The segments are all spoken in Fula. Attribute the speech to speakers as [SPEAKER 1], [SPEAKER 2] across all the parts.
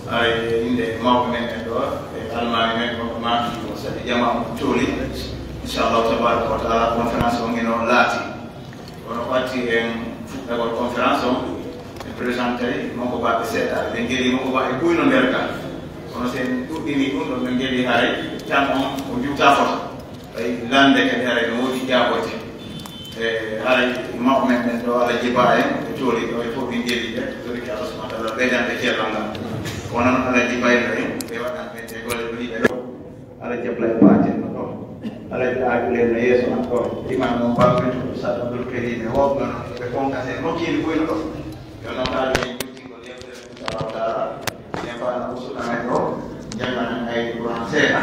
[SPEAKER 1] ay inde mawɓe men en ɗo e almami men ko maki o saɗi jama tooli inchallahu tabaraka wa taala conférence o ngeno laati wono watti en fuɗɗagol conférence o e présenté monko baɓe seeɗa ɓe geeli monko ba e ɓuyno nder ka kono sen ɗuɗɗini ɗum ɗo ɓe geeli haray tan on o juuta fota ay lande kadi haray no woodi jaabote e haray mawɓe men ɓen ɗo ala jiba en e tooli ɗo e fof ɓe geeli ɓe toriki allah subahana taala ɓeydande cellal ngal wonon alaji bayno en ɓe waɗan ɓe te golle ɗo yiɓe ɗo alaji ablay paten no ɗo alaji ajulen no yeeso an ɗo imam mo mbawɓe saɗa abdoul karim e woɓɓe noon ɓe fonkase nokkini ɓuyno ɗo yo noon haali en juttingol yewtere inchallahu taala en fana usuɗamen ɗo janganen aydi ɓuran seeɗa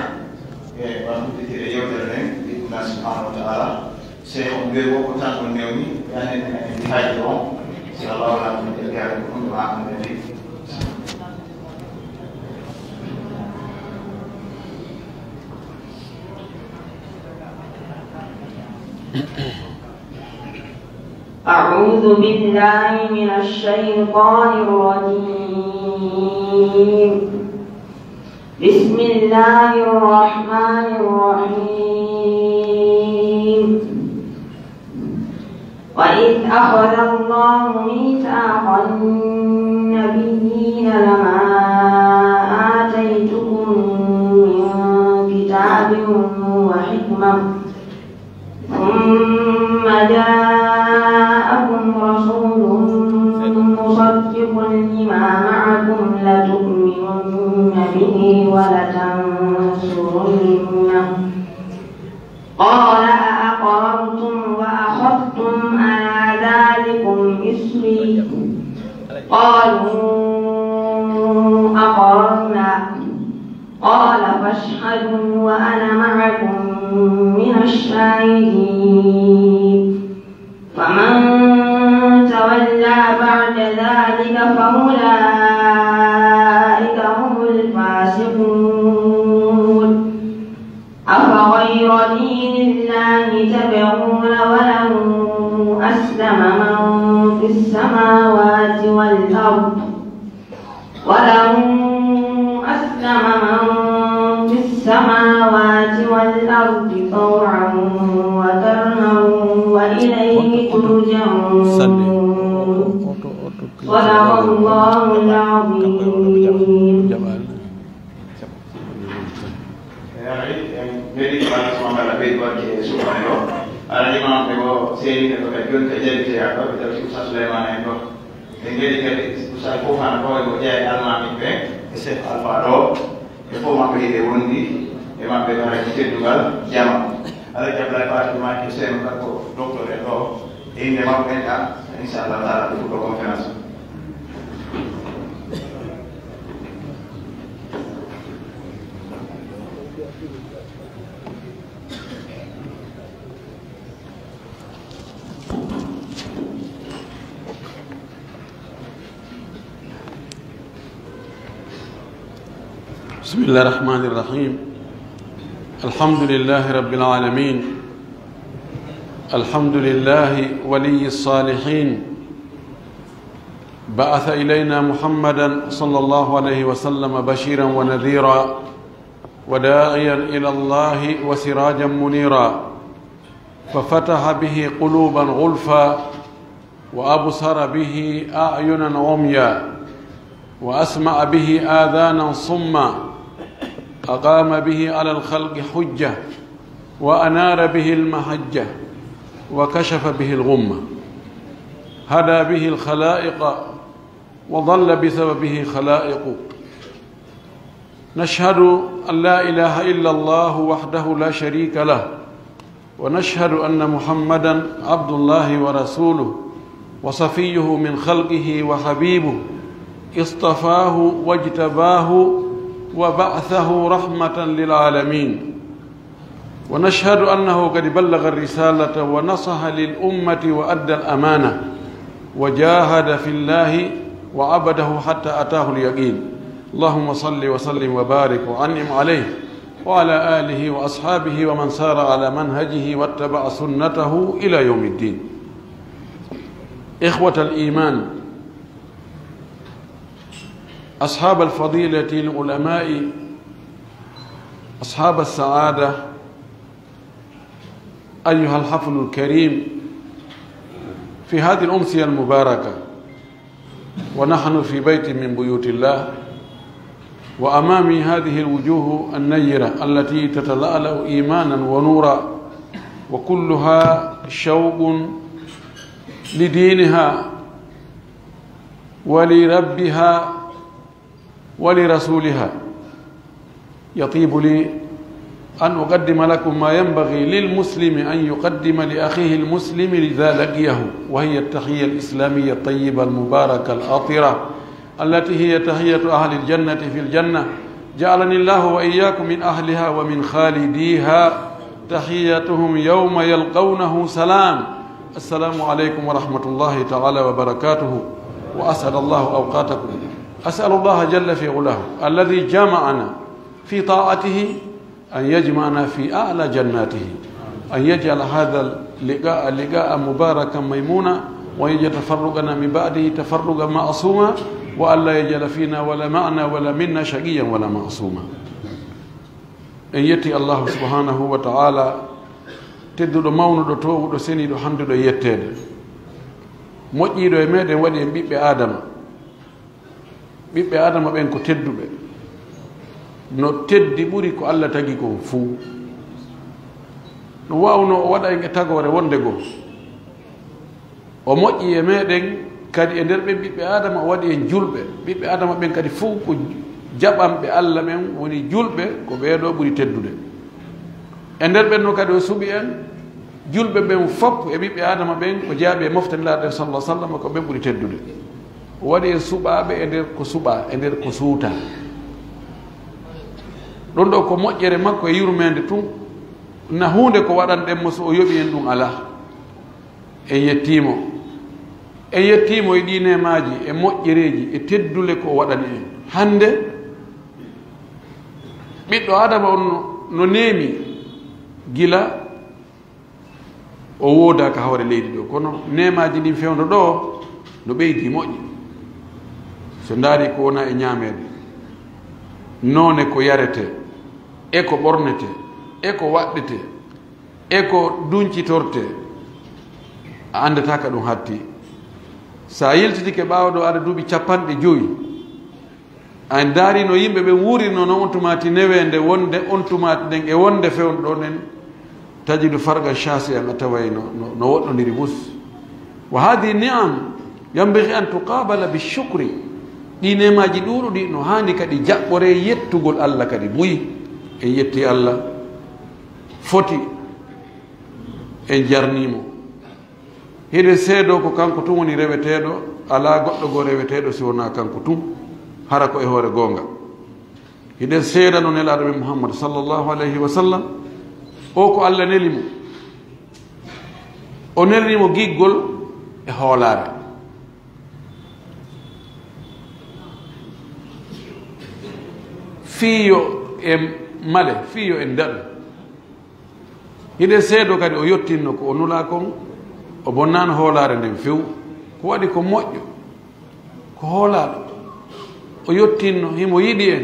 [SPEAKER 1] e wan hudditire yewtere nden ɗiɗumna subhanahu wa taala cheikh o mbiye wonko tan ko newni yanen en haaji on si allah wala ɗum ƴeggare ko ɗum ɗo amande ndi
[SPEAKER 2] أعوذ بالله من الشيطان الرجيم بسم الله الرحمن الرحيم وإذ أخذ الله ميثاق النبيين لما آتيتكم من كتاب وحكمة ثم جاءكم رسول مصدق لما معكم لتؤمنن به ولتنصرنه قال أأقررتم وأخذتم على ذلكم إصري قالوا أقررنا قال فاشهدوا وأنا معكم من الشاهدين فمن تولى بعد ذلك فأولئك هم الفاسقون أفغير دين الله تبغون وله أسلم من في السماوات والأرض طوعا وكرها وإليه ترجعون صدق الله العظيم.
[SPEAKER 3] بسم الله الرحمن الرحيم. الحمد لله رب العالمين، الحمد لله ولي الصالحين، بعث إلينا محمدا صلى الله عليه وسلم بشيرا ونذيرا وداعيا إلى الله وسراجا منيرا، ففتح به قلوبا غلفا وأبصر به أعينا عميا وأسمع به آذانا صما، أقام به على الخلق حجة وأنار به المحجة وكشف به الغمة، هدى به الخلائق وضل بسببه خلائق. نشهد أن لا إله إلا الله وحده لا شريك له، ونشهد أن محمدا عبد الله ورسوله وصفيه من خلقه وحبيبه، اصطفاه واجتباه وبعثه رحمة للعالمين. ونشهد أنه قد بلغ الرسالة ونصح للأمة وأدى الأمانة وجاهد في الله وعبده حتى أتاه اليقين. اللهم صل وسلم وبارك وأنعم عليه وعلى آله وأصحابه ومن سار على منهجه واتبع سنته إلى يوم الدين. إخوة الإيمان، أصحاب الفضيلة العلماء أصحاب السعادة أيها الحفل الكريم في هذه الأمسية المباركة، ونحن في بيت من بيوت الله، وأمامي هذه الوجوه النيرة التي تتلألأ إيمانا ونورا، وكلها شوق لدينها ولربها ولرسولها. يطيب لي أن أقدم لكم ما ينبغي للمسلم أن يقدم لأخيه المسلم إذا لقيه، وهي التحية الإسلامية الطيبة المباركة العطرة التي هي تحية أهل الجنة في الجنة. جعلني الله وإياكم من أهلها ومن خالديها. تحيتهم يوم يلقونه سلام. السلام عليكم ورحمة الله تعالى وبركاته، وأسعد الله أوقاتكم. أسأل الله جل في علاه الذي جمعنا في طاعته أن يجمعنا في أعلى جناته، أن يجعل هذا اللقاء مباركا ميمونا، ويجعل تفرقنا من بعده تفرقا معصوما، وأن لا يجعل فينا ولا معنا ولا منا شقيا ولا معصوما. إن يتي الله سبحانه وتعالى tedduɗo mawnuɗo towuɗo seniɗo handuɗo yettede moƴƴiɗo e meɗen waɗi en ɓiɓɓe adama ɓen ko tedduɓe no teddi ɓuri ko Allah tagi kon fuu. no wawno o waɗa en e tagore wonde goo o moƴƴi e meɗen kadi e nder ɓen ɓiɓɓe adama o waɗi en julɓe. ɓiɓɓe adama ɓen kadi fuu ko jaɓanɓe Allah men woni julɓe, ko ɓeeɗo ɓuri teddude. e nder ɓen no kadi o suɓi en julɓe ɓen fof e ɓiɓɓe adama ɓen ko jaaɓi e moftanilaɗo sallah sallam ko ɓen ɓuri teddude. o waɗi en suɓaɓe e nder ko suɓa e nder ko suuta. ɗon ɗo ko moƴƴere makko e yurmede tun, na hunde ko waɗanɗenmo so o yoɓi en ɗum ala. en yettimo e ɗi nemaji e moƴƴereji e teddule ko o waɗani en. hande ɓiɗɗo adama on no neemi gila o woodaka hawre leydi ɗo, kono nemaji ɗin fewno ɗo no ɓeydi moƴƴi. so ndaari ko wona e ñaamede, noone ko yarete e ko ɓornete e ko waɗɗete e ko duñcitorte, a andetaka ɗum hatti. sa yiltitike ɓaawɗo aɗa duuɓi 50 a daari no yimɓe ɓe wuurino no on tumati newende wonde on tumati nden e wonde fewno ɗo nen tajidu farga chasi an a taway no woɗɗodiri bus. wa hadi niam yambagi an tuqabala bichukri. ɗi nemaji ɗuɗuɗi no hani kadi jaɓɓore yettugol Allah kadi muyi. en yetti Allah, foti en jarnimo. hiɗe seedo ko kanko tun woni reweteɗo, ala goɗɗo goo reweteɗo si wona kanko tun, hara ko e hoore gonga. hiɗen seeda no nelaɗo men Muhammad sallllahu alayhi wa sallam, o ko Allah nelimo, o nelnimo giggol e hoolare. fiyo e male, fiyo e ndaɗo. hiɗen seedo kadi o yottinno ko o nula kon, o bonnano hoolare nden few. ko waɗi ko moƴƴo ko hoolaɗo, o yottinno himo yiɗi en,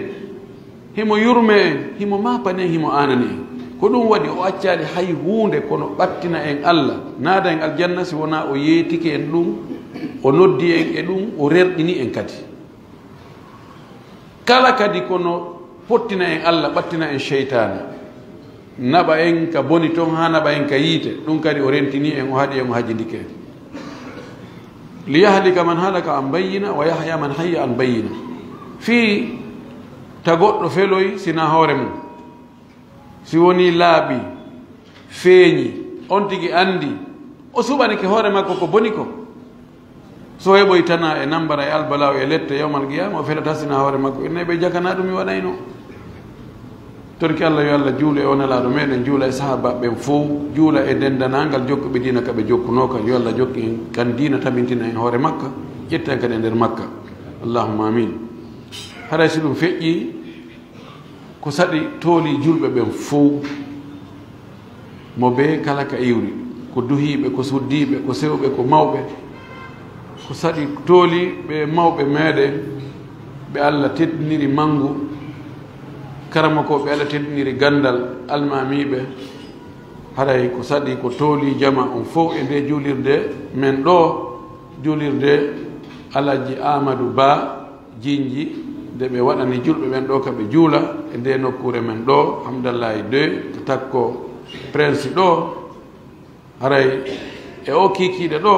[SPEAKER 3] himo yurme en, himo mapani en, himo anani en. ko ɗum waɗi o accali hay hunde kono ɓattina en Allah, naada en aljanna si wona o yeetike en ɗum, o noddi en e ɗum, o rerɗini en kadi. kala kadi kono pottina en Allah, ɓattina en cheytane, naɓa en ka boni toon ha naɓa en ka yiite, ɗum kadi o rentini en, o haɗi en, o hajidike en. liyahlika man halaka an bayyina wa yahya man hayya an bayyina. fii ta goɗɗo feloy sina hoore mum, si woni laaɓi feeñi on tigi andi o suɓanike hoore makko ko boni ko, so heɓoy tana e nambara e albalaw e lette yawmal qiyama o felata sina hoore makko. innayi ɓe jakana ɗum mi waɗayno. torki Allah yo Allah juula e onelaɗo meɗen, juula e sahaba ɓen fof, juula e dendanangal jokkuɓe dina kaɓe jokkunoka. yo Allah jokki en kan dina tamintina en hoore makka, ƴetta en kadi e nder makka. allahumma amin. haray si ɗum feƴƴi ko saɗi tooli julɓe ɓen fof, mo ɓe kala ka iwri, ko duhiɓe, ko suddiɓe, ko sewɓe, ko mawɓe, ko saɗi tooli ɓe mawɓe meɗen ɓe Allah teddiniri mangu karama ko ɓe Allah teddiniri gandal almamiɓe haray ko saɗi ko tooli jama on fof e nde juulirde men ɗo juulirde Alaji Amadou Ba jinji nde ɓe waɗani julɓe ɓen ɗo ka ɓe juula e nde nokkure men ɗo hamdallahi 2 to takko prince ɗo haray e o kikiɗe ɗo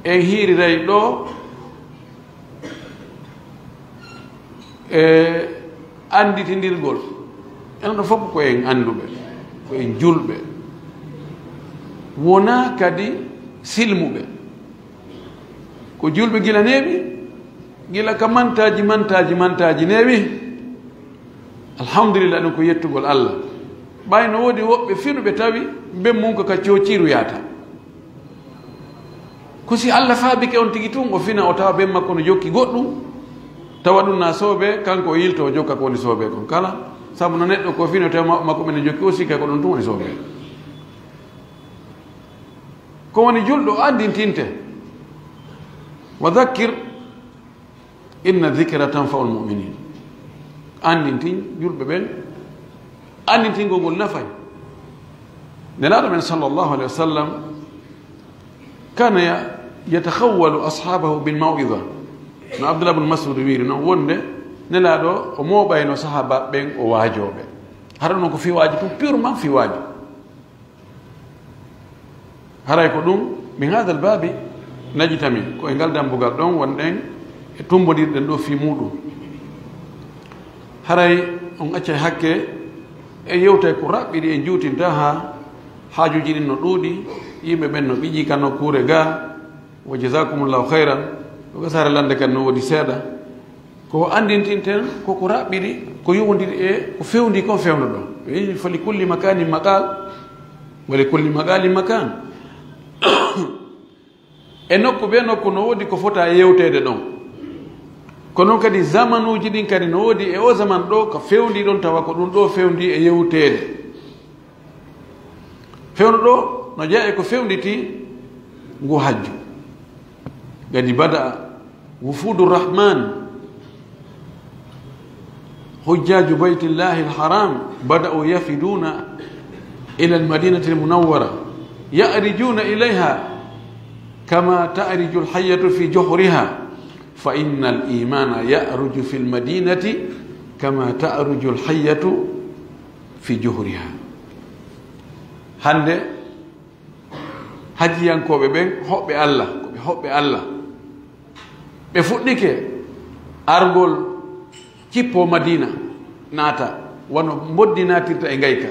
[SPEAKER 3] en hiiriray ɗo e anditindirgol enen ɗo fof ko en anduɓe ko en julɓe wona kadi silmuɓe ko julɓe gila neeɓi gila ka mantaji neeɓi alhamdulillah ɗum ko yettugol Allah ɓayno woodi woɓɓe finuɓe tawi ben mum ko ka coociru yata ko si Allah faabike on tigi tun o fina o tawa ben makko no jokki goɗɗum tawa ɗum na soobe kanko o yilto o jokka ko woni soobe kon kala sabu no neɗɗo ko fino tawa makko men jokki o sikka ko ɗum tun woni soobe ko woni julɗo andintinte wa dhakkir inna dhikra tanfa'u almu'minin andintin julɓe ɓen andintingol ngol nafay nelaɗo men sallllahu alayhi wa sallam kana yatakhawwalu ashabahu bilmaw'idha no Abdullah ibn Mas'ud wiiri noon wonde nelaɗo o mooɓayno sahaba ɓen o waajoɓe hara noon ko fiwaji tum purement fiwaji haray ko ɗum min hada l baabi najitamin ko e ngal dambugal ɗon wonɗen e tumbodirɗen ɗo fi muɗum haray on accay hakke e yewtay ko raɓɓiɗi e juutinta ha haajuji ɗin no ɗuuɗi yimɓe ɓen no ɓiƴi kan nokkure ga wa jasakumullahu hayran o gasare lande kan no woodi seeɗa ko andintinten koko raɓɓiɗi ko yowodiri e ko fewndi kon fewno ɗon wi fa li kulli makani maqal wa li kulli maqali makan e nokku ɓe nokku no woodi ko fota yewtede ɗon ko noon kadi zamanuji ɗin kadi no woodi e o zaman ɗo ko fewndi ɗon tawa ko ɗum ɗo fewndi e yewtede fewno ɗo no jeeya ko fewnditi ngu hajju gadi bada wufudu rahman hujjaju baytillahi alharam bada'u yafiduna ila almadinati almunawwara ya'rijuna ilayha kama ta'riju alhayyatu fi juhriha fa inna al-imana ya'ruju fi al-madinati kama ta'ruju al-hayyatu fi juhriha hande hajiyankoɓe ɓen hoɓɓe Allah koɓe hoɓɓe Allah ɓe fuɗɗike argol cippo Madina naata wono moddi natirta e ngayka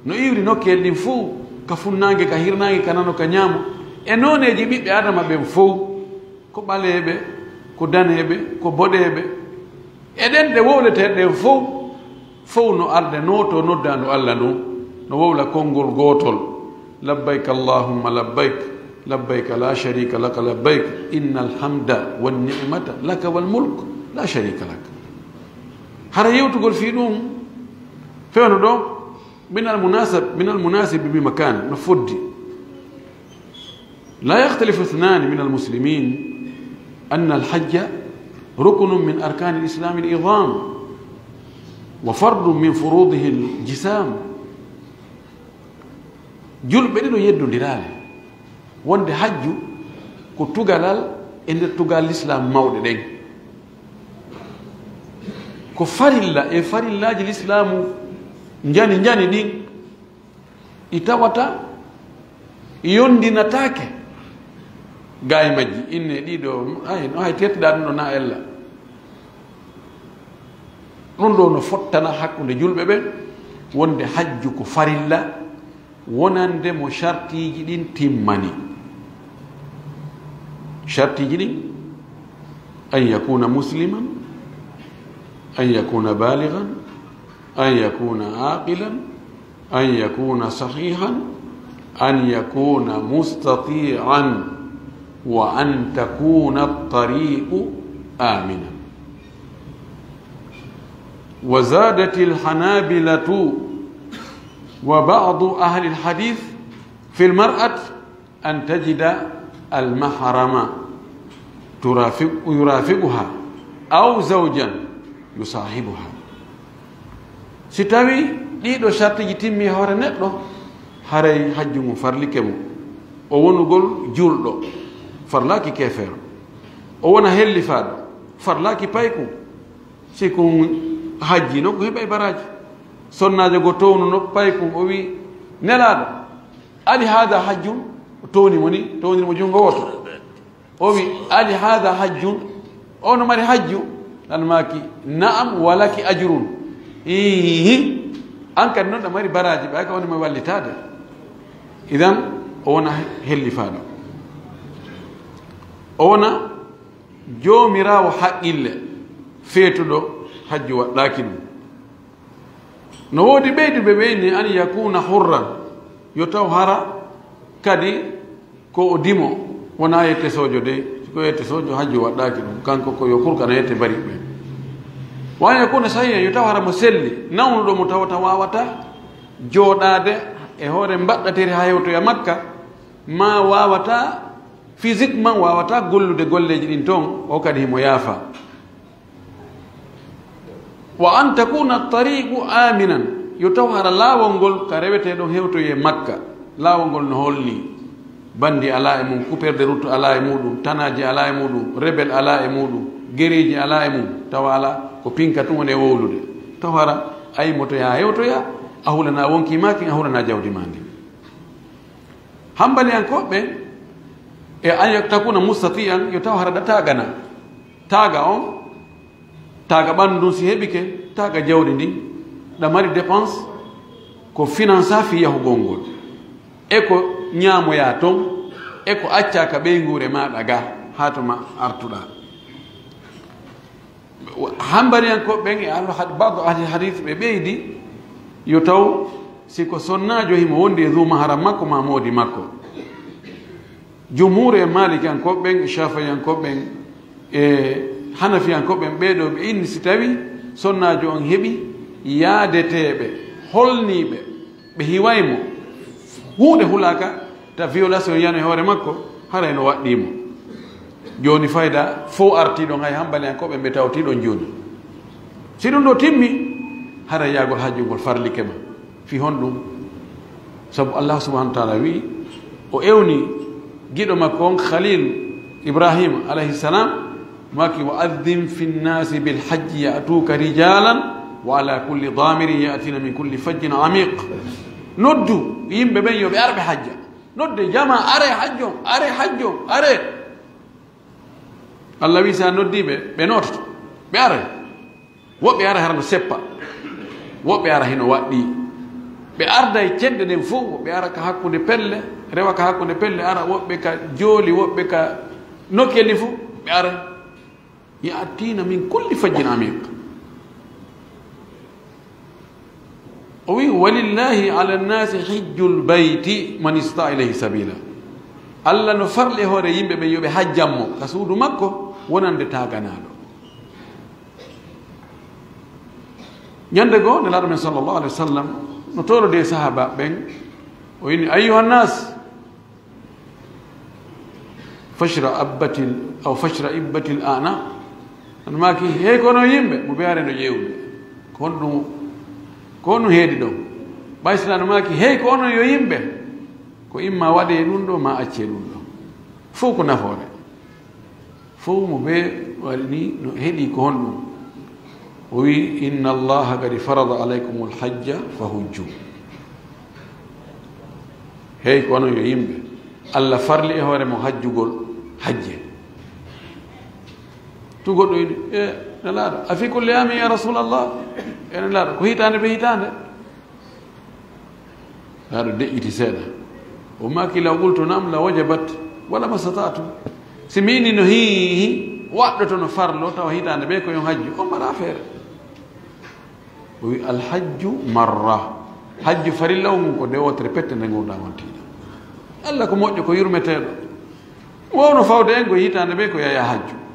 [SPEAKER 3] no iwri nokkel ɗin fuu ka funnangue ka hirnangue ka nano ka ñaamo e noneji ɓiɓɓe adama ɓen fou ko ɓaleɓe ko daneɓe ko boɗeɓe eɗen ɗe wowleteɗen fof no arde noto noddandu Allah ndu no wowla konngol gotol labbayk allahumma labbayk labbayka la sharika laka labbayk inna alhamda wanni'mata laka walmulk la sharika laka hara yewtugol fi ɗum fewno ɗo min almunasibi bimakan no foddi la yahtalifu ithnani min almuslimin أن الحج ركن من أركان الإسلام العظام وفرض من فروضه الجسام جل بدو يدو ديرالي وند حج كو توغالال اند توغال الإسلام مودي دين كو فريلا e farillaji l'islam njani din itawata yondinatake gaay majji inne ɗiɗo no hay tetteɗa ɗum ɗo na ella ɗum ɗo no fottana hakkude julɓe ɓen wonde hajju ko farilla wonande mo chartiji ɗin timmani chartiji ɗin an yakuna musliman an yakuna baligan an yakuna aqilan an yakuna sahihan an yakuna mustati'an وأن تكون الطريق آمنا وزادت الحنابلة وبعض أهل الحديث في المرأة أن تجد المحرم يرافقها aw zawjan yusahibuha si tawi ɗiɗo sartiji timmi hoore neɗɗo haray hajju mum farlike mum o wonugol julɗo farlaki kefeero o wona hellifaɗo farlaki payku si ko hajji no ko heɓa baraji sonnajo go townuno payku o wi nelaɗo ali hada hajjun o townimo ni townirimo junngo woto o wi ali hada hajjun ono mari hajju almaki naam walaki ajrun ihi an kadi noon ɗa mari baraji ɓay ka wonima wallitade idan o wona hellifaɗo o wona joomirawo haqqille feetuɗo hajju waɗɗaki ɗum no woodi ɓeyduɓe ɓeyni an yakuna hurran yo taw hara kadi ko o dimo wona yette sojo de ko yette sojo hajju waɗɗaki ɗum kanko ko yo kurkana yette bari ɓe wa an yakuna sahiha yo taw hara mo selli nawnuɗo mo tawata wawata jooɗade e hoore mbaɗɗatiri ha hewtoya makka ma wawata physiquement wawata gollude golleji ɗin toon o kadi himo yaafa wa an takuna tariqu aminan yo taw hara laawol ngol ka reweteɗon hewtoye makka laawol ngol no holni bandi ala e mum kuperde ruttu ala e muɗum tanaji ala e muɗum rebel ala e muɗum gueriji ala e mum tawa ala ko pinka tun woni e wowlude taw hara ayi motoya hewtoya a hulana wonki maki a hulana jawdi ma ndi hambaliyankoɓe e an takuna mustati'an yo taw hara ɗa tagana taga on taga ɓandu ndun si heɓike taga jawdi ndi ɗa mari dépense ko finance fi yahugol ngol e ko ñaamoya toon e ko accaka ɓeygure maɗa ga ha toma artuɗa hambariyankoɓe ɓen e bado hadith ɓe ɓeydi yo taw siko sonnajo himo wondi e duma haram makko ma moodi makko jumhur e malikiyankoɓe ɓen e shafiyankoɓe ɓen e hanafiyankoɓe ɓen ɓeɗo ɓe inni si tawi sonnajo on heeɓi yaadeteɓe holniɓe ɓe hiwaymo hunde hulaka ta violation yano e hoore makko haray no waɗɗimo joni fayda fo artiɗon hay hambaliyankoɓe ɓe tawtiɗon joni si ɗum ɗo timmi haray yaagol hajjugol farlike ma fi honɗum sabu allah subahanahu wa taala wi o ewni giɗo makko on khalil ibrahima alayhi salam maki wa addin fi nnasi bilhajji yatuka rijalan wa ala kulli damirin yatina min kulli fajjin amiq noddu yimɓe ɓen yoɓe arɓe hajja nodde jama are hajjon are hajjon are allah wi sa noddiɓe ɓe nototo ɓe are woɓɓe ara harano seppa woɓɓe ara hino waɗɗi ɓe arda e cedde ɗen fof woɓɓe ara ka hakkude pelle rewa ka hakkude pelle ara woɓɓe ka jooli woɓɓe ka nokkelli fof ɓe ara yatina min kulli fajjin amiq o wi walillahi ala nnasi hijju lbayti man istaa ilayhi sabila allah no farle hoore yimɓe ɓe yoɓe hajjanmo ka suudu makko wonande taganaɗo ñande goo nelaɗo men sallllahu alih wa sallam no tolode sahaba ɓen o yini ayuha nnas fashra abbatil aw fashra ibbatil ana an maki hey kono yimɓe mo ɓeyare no ƴewɓe ko honɗum ko honɗum heedi ɗon ɓaysitano maki hey ko onon yo yimɓe ko imma waɗe ɗum ɗo ma acce ɗum ɗo fof ko nafoore fof mo ɓe waɗi ni no heeɗi ko honɗum o wi inna allaha kadi farada alaykum lhajja fa hujju hey ko onon yo yimɓe allah farli e hoore mo hajjugol hajje tu goɗɗo yiɗi e nelaɗo a fi kulli amin ya rasulallah e nelaɗo ko hitande ɓe hitande aɗo deƴƴiti seeɗa o maki law qultu nam la wajabat wala ma statatu si mi ini no hihi waɗɗoto no farlo tawa hitande ɓe koyon hajju on mbaɗa feere o wi alhajju marra hajju farillaw mum ko dewotere pette nde gurɗa wontiɗa allah ko moƴƴo ko yurmeteɗo wowno fawde en ko hitande ɓe ko yaya hajju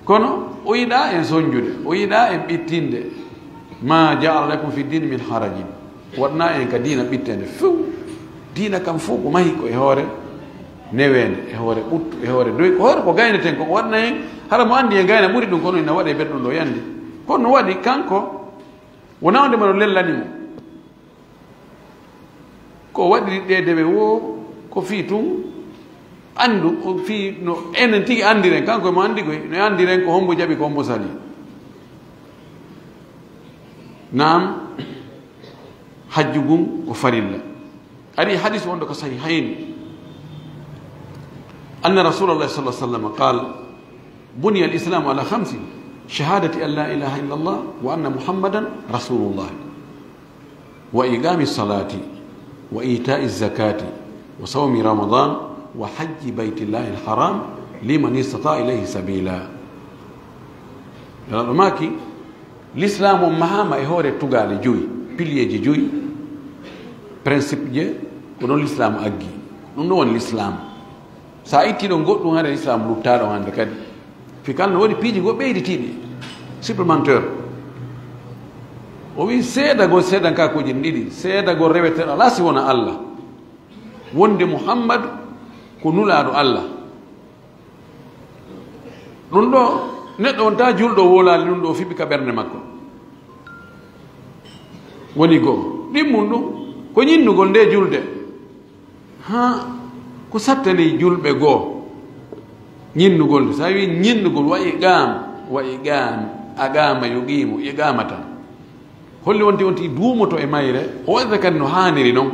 [SPEAKER 3] kono o yiɗa en soñjude o yiɗa en ɓittinde ma jaala lakum fi dine min harajin waɗna en ka diina ɓittende few diina kam fof ko mahi ko e hoore newende e hoore ɓuttu e hoore doy ko hoore ko gayneten koko waɗna hen hara mo andi e gayna ɓuri ɗum kono ina waɗe ɓerɗum ɗo yande kono no waɗi kanko wona onde ma no lellanimo ko waɗiri ɗe dewe wo ko fii tun andu o fii no enen tigi andiren kanko mo andi koy no andiren ko hombo jaɓi ko hombo sali nam hajju gum ko farilla ari hadis wonɗo ko sahihayn أن رسول الله صلى الله عليه وسلم قال بني الإسلام على 5 شهادة أن لا إله إلا الله وأن محمدا رسول الله وإقام الصلاة وإيتاء الزكاة وصوم رمضان وحج بيت الله الحرام لمن استطاع إليه سبيلا ماكي الإسلام مهما يهور تقال جوي بليج جوي برنسيب جي ونو الإسلام أجي ونو الإسلام sa ittiɗo goɗɗum hade islam luttaɗo hande kadi fi kala no waɗi piiji goɗ ɓeyditiɗi supplémentaire o wi seedagol seedankakuji ɗiɗi seedagol reweteɗo ala si wona allah wonde mouhammadu ko nulaɗo allah ɗum ɗo neɗɗo wonta julɗo wolali ɗum ɗo o fiɓi ka ɓernde makko woni goo ɗimmum ɗum ko ñinnugol nde julde ha ko sattani julɓe goo ñinnugol sa wi ñinnugol wayi gam a gama yo qimo e gama tan holli wonti duumoto e mayre o waɗata kadi no haniri noon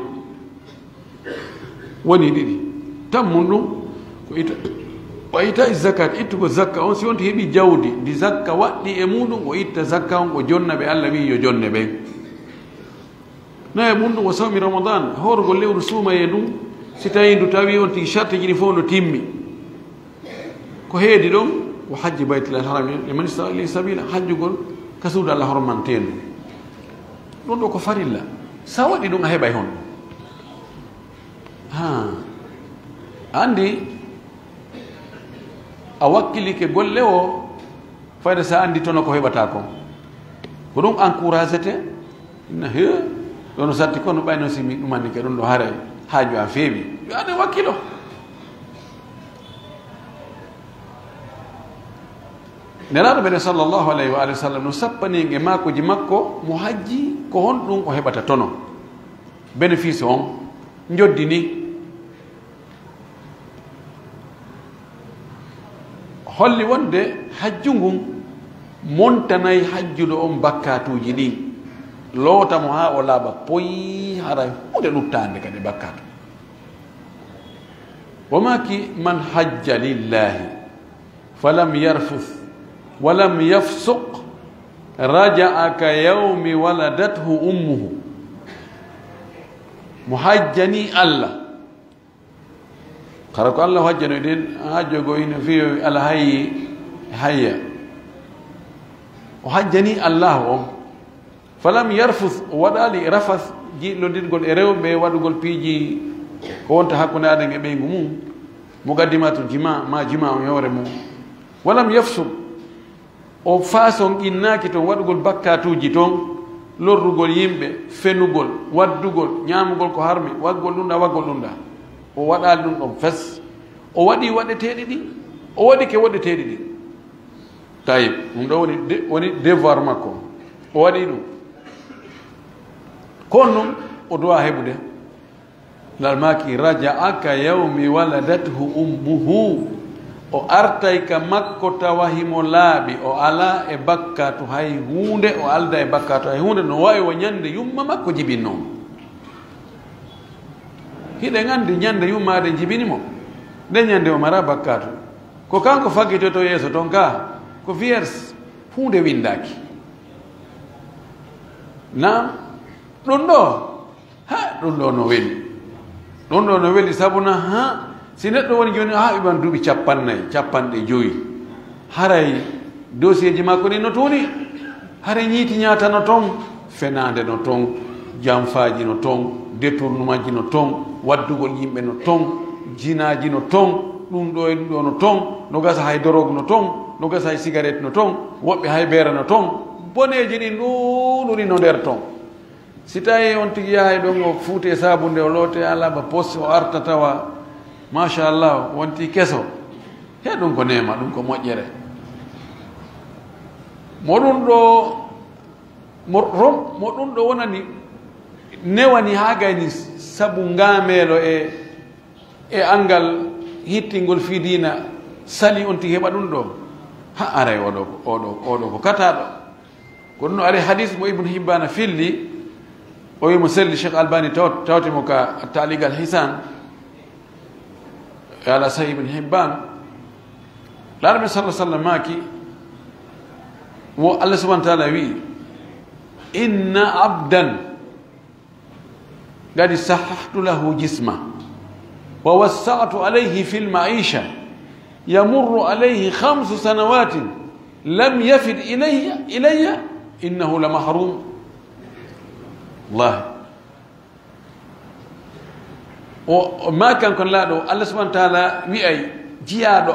[SPEAKER 3] woni ɗiɗi tammum ɗum ko o ita zakat ittugo zakka on si wonti heeɓi jawdi ndi zakka waɗɗi e muɗum o itta zakka on o jonna ɓe allah wi yo jonne ɓen nayi mum ɗum o sawmi ramadan horgol lewru suumaye ɗum si tawi ndu tawi on tigi charte ji ɗi fof no timmi ko heedi ɗon o hajji baytillah haram liman istata ilayhi sabila hajjugol ka suudu allah hormantendu ɗum ɗo ko farilla sa waɗi ɗum a heɓay hon andi a wakkilike golle o fayde sa andi tono ko heɓata kon ko ɗum encouragete ina he ɗono satti kono ɓayno simi ɗumandi ke ɗum ɗo haray haaju a feewi yo ane wakkilo nelaɗo ɓene sallllahu alayhi wa alihi wa sallam no sappaninge makoji makko mo hajji ko hon ɗum o heɓata tono bénéfice on joddini holli wonde hajju ngun montanayi hajjuɗo on bakkatuji ɗi lootamo ha o laaɓa poyi haray hunde ɗuttande kadi bakkatu wamaki man hajja lillahi falam yarfuth walam yafsuq raja'a ka yawmi waladathu ummuhu mo hajjani allah kara ko allah hajjano ɗen hajjogo ino fiyo ala hayyi hayya o hajjani allah on falam yarfuth o waɗali rafas jiɗlodirgol e rewɓe waɗugol piiji ko wonta hakkude aɗen e ɓeygu mum mo gaddima to jima ma jima on hoore mum walam yafsuk o façon innaki toon waɗugol bakkatuji toon lorrugol yimɓe fenugol waddugol ñamugol ko harmi waggol ɗumɗa waggol ɗumɗa o waɗali ɗum ɗon fes o waɗi waɗeteɗi ɗi o waɗi ke waɗeteɗi ɗi tayib ɗum ɗo woni devoir makko o waɗi ɗum kono noon o dowa heɓude lalmaki raja'aka yawmi waladathu ummuhu o artay ka makko tawa himo laaɓi o ala e bakkatu hay hunde o alda e bakkatu hay hunde no wawi o ñande yumma makko jibinno hiɗen andi ñande yummade jibinimo nde ñande o mara bakkatu ko kanko faggito to yeeso toon ka ko vierge hunde windaki nam ɗum ɗo ha ɗum ɗo no weli ɗum ɗo no weli sabuna ha si neɗɗo woni joni ha ɓiɓan duuɓi 50 haray dossier ji makko ɗi no tuuni haray ñiiti ñatano toon fenade no toon janfaji no toon détournement ji no toon waddugol yimɓe no toon jinaji no toon ɗum ɗo e ɗum ɗo no toon no gasa hay dorogue no toon no gasa hay cigarette no toon woɓɓe hay beere no toon boneji ɗin ɗuɗuɗi no nder toon si tawi on tigi yahay ɗon o fuute sabunde o loote alaba poste o arta tawa machallah wonti keso he ɗum ko nema ɗum ko moƴƴere moɗum ɗo wonani newani ha gayni sabu ngamelo e angal hittingol fidina sali on ti heɓa ɗum ɗo ha aray oɗo ko kataɗo ko ɗum no ari hadis mo ibnu hibbana filli o wimo selli cheikh albani tawtimo ka taligal hisan e ala sahih ibne hibban laraɓe sallam maki wo allah subahana taala wi inna abdan qad sahahtu lahu jisma wa wassa'tu alayhi fi lmaisha yamurru alayhi 5 sanawatin lam yafid ilayya innahu la mahrum wallahi o makan kon laaɗo allah subahana taala wi'ay jiyaɗo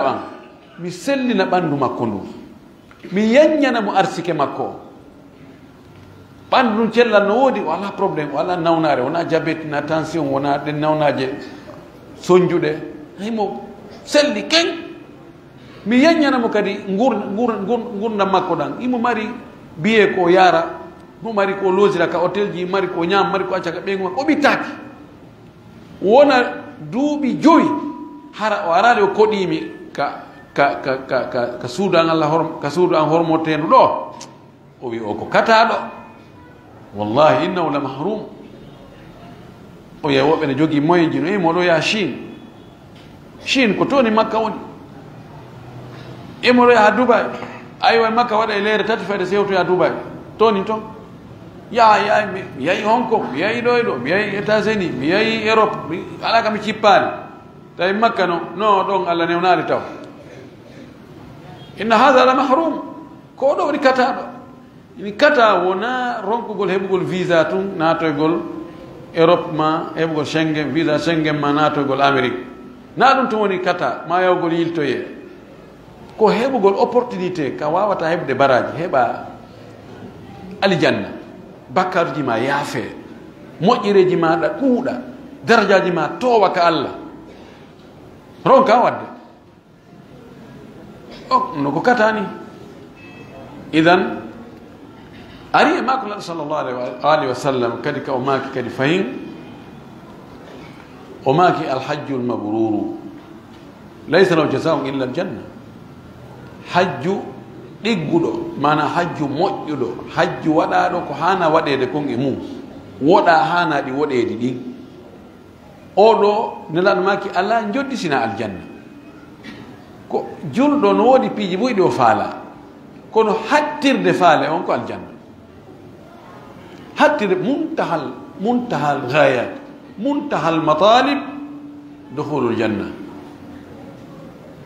[SPEAKER 3] an mi sellina ɓanndu makko ndu mi yaññana mo arsike makko o ɓanndu ɗum cellal no woodi wala probléme wala nawnare wona diabete na tension wona ɗen nawnaje soñjuɗe haymo selli keng mi yaññanamo kadi gurdam makko ɗan imo mari biye ko yara mo mari ko losira ka hôtel ji mari ko ñaam mari ko accaka ɓeygu makko o ɓittaki wona duuɓi 5 hara o arali o koɗimi ka suudu an allah ka suudu an hormotendu ɗo o wi o ko kataɗo wallahi innahu la mahrum o wiya woɓɓe ne jogui moyen ji no imo ɗo yaha chine ko toni makka woni imo ɗo yaha dubai aywa makka waɗa e leere 3 fayde sewtoya dubai toni toon yaha mi yahi hong kong mi yahi ɗo e ɗo mi yahi états-unis mi yahi europe ala ka mi cippani tawi makka no ɗon allah newnali taw inna hada la mahrum ko ɗo waɗi kataɗo ini kata wona ronkugol heɓugol visa tun natoygol europe ma heɓugol schengen visa schengen ma natoygol amérique na ɗum tun woni kata ma yawgol yiltoye ko heɓugol opportunité ka wawata heɓde baraji heɓa alijanna bakkaruji ma yaafe moƴƴireji maɗa ɗuuɗa darajaji ma towa ka allah ronka wadde no ko katani idan ari e mako laɗo sallllahu alayhi wa sallam kadi ka o maaki kadi fayin o maaki alhajju lmabruru laysa lahu jasaun illa aljanna hajju ɗigguɗo mana hajju moƴƴuɗo hajju waɗaɗo ko hana waɗede kon e mum woɗa hanaɗi woɗedi ɗin oɗo nelaɗo maki ala joddisina aljanna ko julɗo no woodi piiji ɓuyɗi o faala kono hattirde faale on ko aljanna hattirde muntahal gayat muntahal matalib dukhulul janna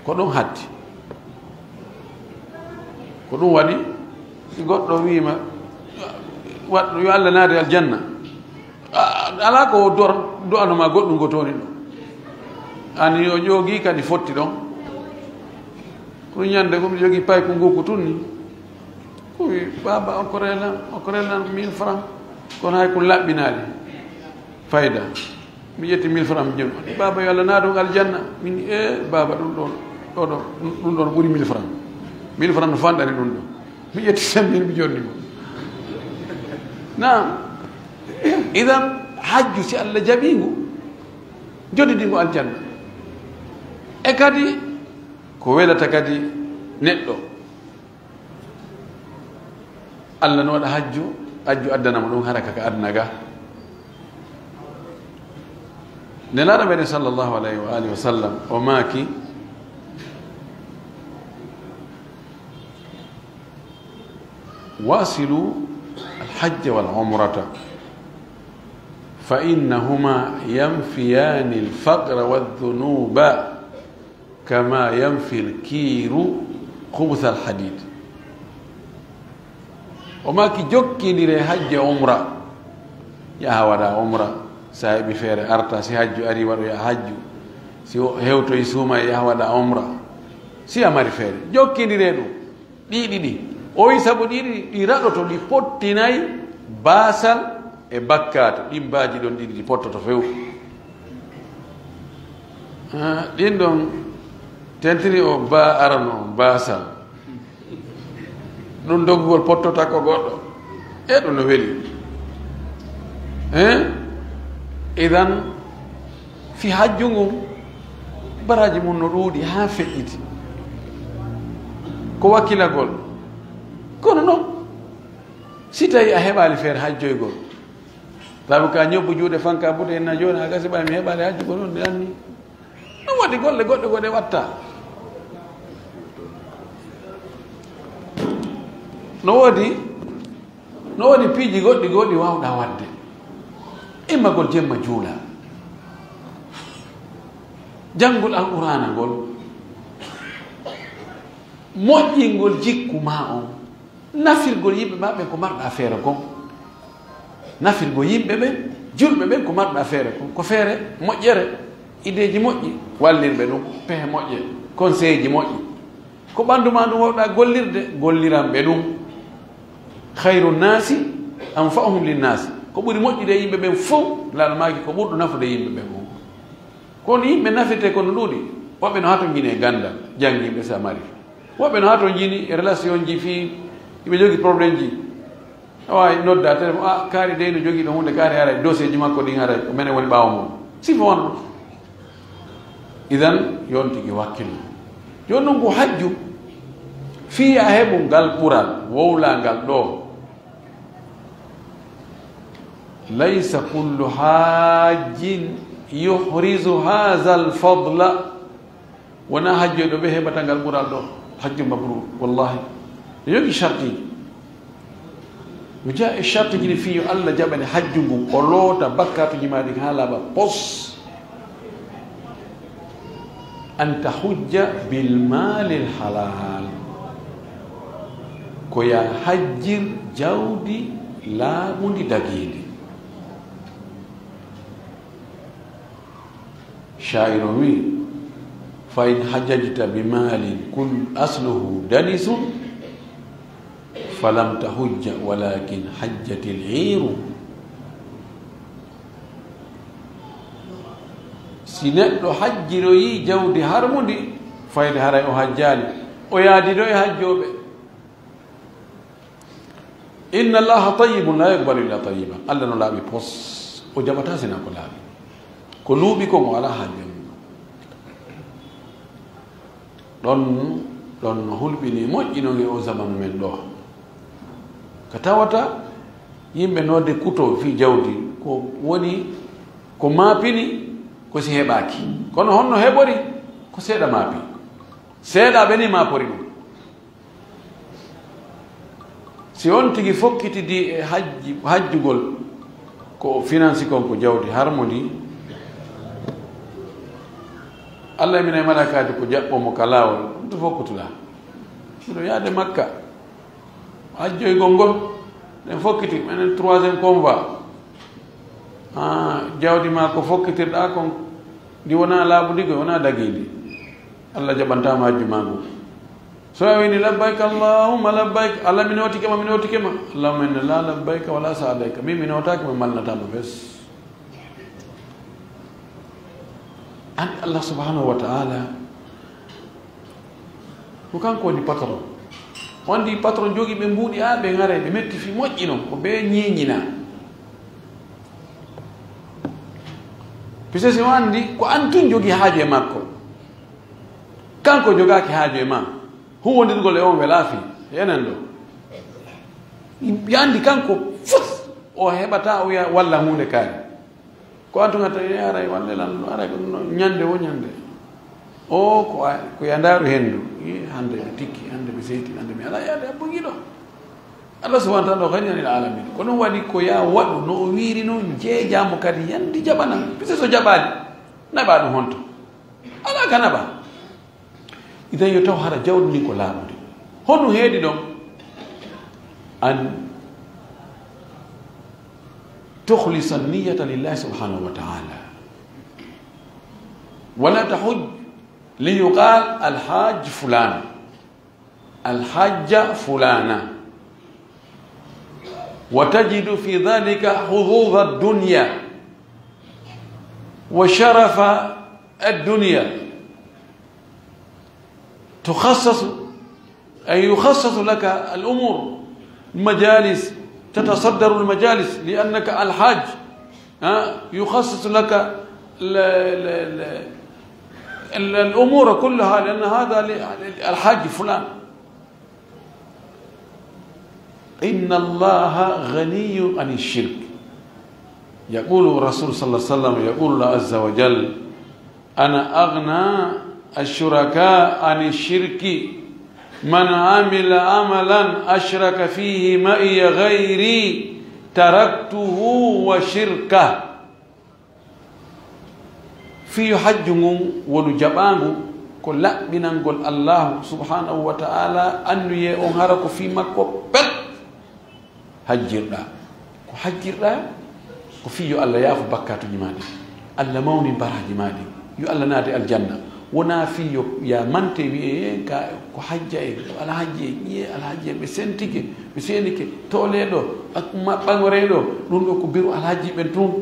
[SPEAKER 3] ko ɗum hatti ko ɗum waɗi si goɗɗo wiima waɗɗo yo allah naade aljanna ala ko do'anoma goɗɗum go toni ɗo ani o joogi kadi fotti ɗon ko ñande komi jogii pay ko ngokku tun ni ko wi baba o korellan 1000 francs kono hay ko laɓɓinaali fayda mi ƴetti 1000 francs mi joni baba yo allah naadon aljanna min baba ɗum ɗon ɓuri 1000 francs 1000 francs no fanɗani ɗum ɗo mi ƴetti 5000 mi jonni mo nam idan hajju si allah jaɓingu jodidingo aljanna e kadi ko welata kadi neɗɗo allah no waɗa hajju addanamo ɗum haraka ka aduna ga nelaɗo meɗen sallllahu alayhi wa alihi wa sallam o maaki wasilu alhajja wal umrata fa innahuma yanfiyani alfaqra wadhunuba kama yanfi alkiiru khubutha alhadid o maki jokkidire hajja umra yaha waɗa umra sa heɓi feere arta si hajju ari waɗoya hajju si hewtoyi suuma yaha waɗa umra si a mari feere jokkidire ɗum ɗiɗiɗi o wi sabu ɗi raɗoto ɗi pottinayi basal e bakkato ɗin mbaji ɗon ɗiɗi ɗi pottoto few ɗin ɗon tentini o ba arano basal ɗum doggugol pottota ko goɗɗo e ɗum no weeli idan fi hajju ngun baraji mum no ɗuuɗi ha feƴƴiti ko wakkilagol kono noon si tawi a heɓali feere hajjoygol tawi ka ñobbu juuɗe fanka buɗe enna joni ha gasi ɓa mi heɓali hajjugo noon nde anni ɗum waɗi golle goɗɗe goɗe watta no woodi piiji goɗɗi goɗɗi wawɗa wadde immagol jemma juula janngol alqur'ana ngol moƴƴingol jikku ma on nafirgol yimɓe maɓɓe ko marɗa feere kon nafirgol yimɓe ɓen julɓe ɓen ko marɗa feere kon ko feere moƴƴere ideji moƴƴi wallirɓe ɗum pehe moƴƴe conseil ji moƴƴi ko ɓanndu ma ɗum wawɗa gollirde golliranɓe ɗum hayru nnasi anfa'uhum linnasi ko ɓuri moƴƴude yimɓe ɓen fof lalmaki ko ɓurɗo nafude yimɓe ɓen fof kono yimɓe nafirte kono ɗuuɗi woɓɓe no hato jini e gandal janggiɓe sa mari woɓɓe no hato jini e relation ji fi iɓe jogui probléme ji awawi nodda téléphone a kaari dey no jogui ɗo hunde kaari haray dossier ji makko ɗin haray ko minen woni ɓawa mum sifa wona ɗum idan yon tigui wakkilo joni noon ko hajju fi a heɓu ngal ɓural wowlagal ɗo laysa kullu hajjin yuhrizu hadha alfadla wona hajjoyɗo ɓe heɓata ngal ɓural ɗo hajju mabrur wallahi ne yogi chartiji no jaa e chartiji ɗi fiyo allah jaɓani hajju ngun o loota bakkatuji ma ɗi ha laaɓa pos an tahujja bilmali lhalal ko ya hajjir jawdi laaɓudi dagiidi shairo wi fa in hajjajta bimalin kun asluhu danisun falam tahujja walakin hajjati liru si neɗɗo hajjiroyi jawdi harmudi fayde haray o hajjali o yaadiɗo e hajjoɓe inna allaha tayibun la yaqbalu illa tayiba allah no laaɓi pos o jaɓata sina ko laaɓi ko luuɓi kon o ala hajjo ɗon no hulɓini moƴƴinoge o zaman men ɗo ko tawata yimɓe nodde kuto fi jawdi ko woni ko maapini ko si heɓaki kono honno heɓori ko seeɗa maapi seeɗa ɓeni maapori ɗum si on tigi fokkitidi e hajjugol ko finance kon ko jawdi harmodi allah mine malakaji ko jaɓɓomo ka laawol ɗum to fokkutuɗa mbiɗo yaade makka hajjoygol ngol ɗen fokkiti menen 3e convoi jawdi ma ko fokkitirɗa kon ndi wona laaɓudigo wona dagiidi allah jaɓantama hajju ma ngu so a wini labbayka allahumma labbayka allah mi notikema allahumma inna la labbayka wala saadayka mi notaki mi malnatama bes an allah subhanahu wa ta'ala ko kanko woni patron wandi patron jogi ɓe mbuuɗi ɓe ngare ɓe metti fi moƴƴi noon ko ɓe ñiñina puisque si wandi ko an tun jogi haaju e makko kanko jogaki haaju e ma huwondirgol e on wela fi enen ɗo yandi kanko fof o heɓata o wiya walla hunde kaari ko antugata aray walle lanɗo aray ñande wo ñande o ko yandaru hendu hande ɓe tikki hande ɓe seyti hande mi ala yaade abbogiɗo allah subahana taala o hani anil alamin ko ɗum waɗi ko ya waɗu no o wiiri noon jeejamo kadi yandi jaɓana puisque so jaɓali naɓa ɗum honto ala ka naɓa idan yo taw hara jawɗu ni ko laaɓude honɗum heedi ɗon an تخلص النية لله سبحانه وتعالى ولا تحج ليقال الحاج فلان الحج فلانا وتجد في ذلك حظوظ الدنيا وشرف الدنيا تخصص أي يخصص لك الأمور المجالس تتصدر المجالس لأنك الحاج يخصص لك الأمور كلها لأن هذا الحاج فلان. إن الله غني عن الشرك. يقول الرسول صلى الله عليه وسلم يقول الله عز وجل أنا أغنى الشركاء عن الشرك من عمل عملا أشرك فيه معي غيري تركته وشركه. في حجهم ولجبانه كل بنقول الله سبحانه وتعالى أن يؤهرك في مكبل حجرنا وحجرنا وفي الله يافو بكات جمادي الله موني برا جمادي يو الله نادي الجنة ونا في يا منتي بي كو حجة على حجة على حجة بسنتك بسنتك توليدو أكما بانوريدو نونو كبيرو على حجة بنتون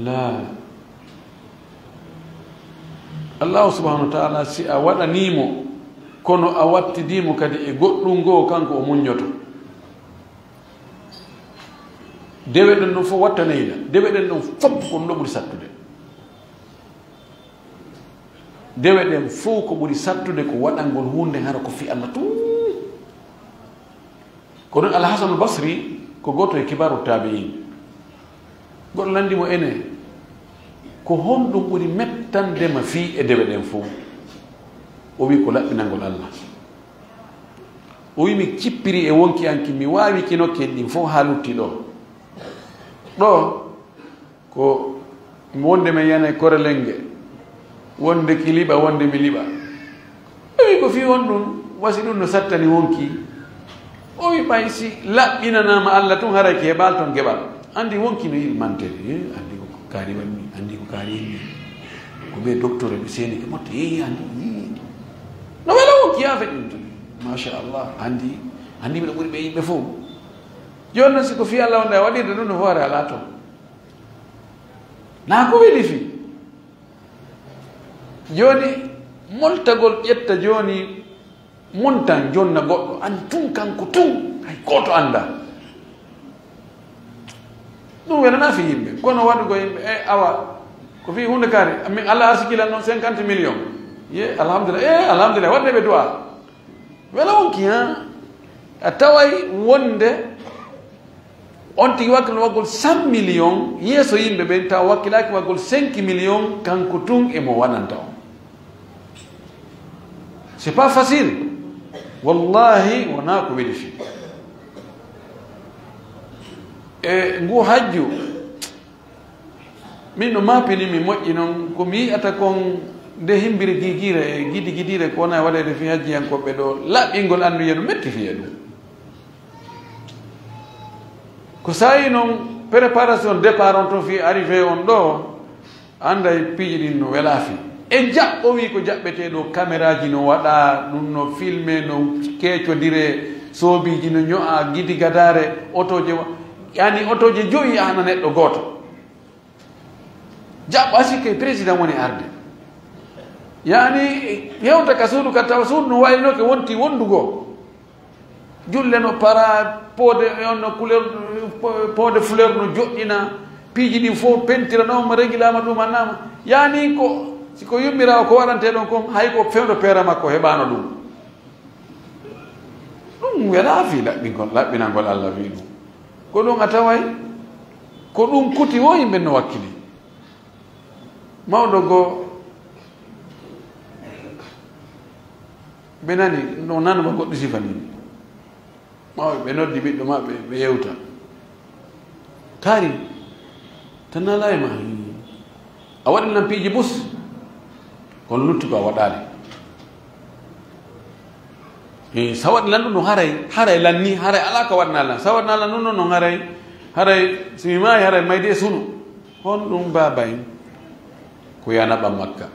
[SPEAKER 3] لا الله سبحانه وتعالى سي أولا نيمو كونو أوات ديمو كدي إغوطلونغو كانكو أمونيوتو dewe den no fo wattaneyla dewe den no fop ko no buri sattude dewe den fo ko buri sattude ko wadangol hunde hara ko fi Allah tu ko don al-Hasan al-Basri ko goto e kibaru tabi'in gol landi mo ene ko hondum buri mettande ma fi e dewe den fo o wi ko labbinangol Allah o wi mi cippiri e wonki anki mi wawi kino keddi fo halutti do ɗo ko wonde men yana korelenge wonde ki liɓa wonde mi liɓa o wi ko fi won ɗum wasi ɗum no sattani wonki o wi ɓay si laɓɓinanama Allah tun hara ke heɓal ton geɓal andi wonki no yiɗi mantede andi ko kaari wanmi andi ko kaari yimmi ko ɓe docteur ɓe seeni ke motte andi no wela wonki yafe ɗum tun machallah andi mbiɗa ɓuuri ɓe yimɓe fof joni noon siko fi Allah wonɗa e waɗirde ɗum no hoore ala toon na ko weeli fi joni moltagol ƴetta joni montan jonna goɗɗo an tun kanko tun hay goto anda ɗum welana fi yimɓe kono waɗugo yimɓe awa ko fi hunde kaari min Allah arsikilan noon 50 millions ye alhamdulillah alhamdulillah waɗde ɓe du'a wela wonki a taway wonde on tigi wakkilo waggol 100 millions yeeso yimɓe ɓen taw wakkilaki waggol 5 millions kanko tun emo waɗanta on c'est pas facile wallahi wona ko weɗi fi e ngu hajju min no mapini mi moƴƴi noon komi yiyata kon nde himbiri giguire e guidi guidire ko wona waɗede fi hajjiyankoɓe ɗo laɓɓingol anduye no metti fiye ɗum ko sayi noon préparation départ on to fi arrivé on ɗo anda e piiji ɗin no wela fi e jaɓɓo wi ko jaɓɓeteɗo caméra ji no waɗa ɗum no filmé no keecodire soobiji no ño'a guidi gadare autoje yani autoje joyi ana neɗɗo goto jaɓɓo asike président woni arde yani hewta ka suudu ka tawa suudu no wayno ke wonti wondugo julle no para pode on couleur pode fleur no joɗɗina piiji ɗin fof pentiranoma régilama ɗum annama yani ko siko yummirawo ko waɗante ɗon kon hay ko fewɗo peera makko heɓano ɗum ɗum wela fi laɓɓinangol Allah wi ɗum ko ɗum a taway ko ɗum kuti wo yimɓe no wakkili mawɗo go ɓe nani no nanoma goɗɗo sifanini mawɓe ɓe noddi ɓiɗɗo maɓɓe ɓe yewta kaari tan nala e ma a waɗi lampiiji bus kono lutti ko a waɗaali sa waɗi lan ɗum no haray lan ni haray ala ko waɗna lan sa waɗna lan ɗum noon no haray simi maayi haray mayde e sunu hon ɗum babay ko yanaɓa makka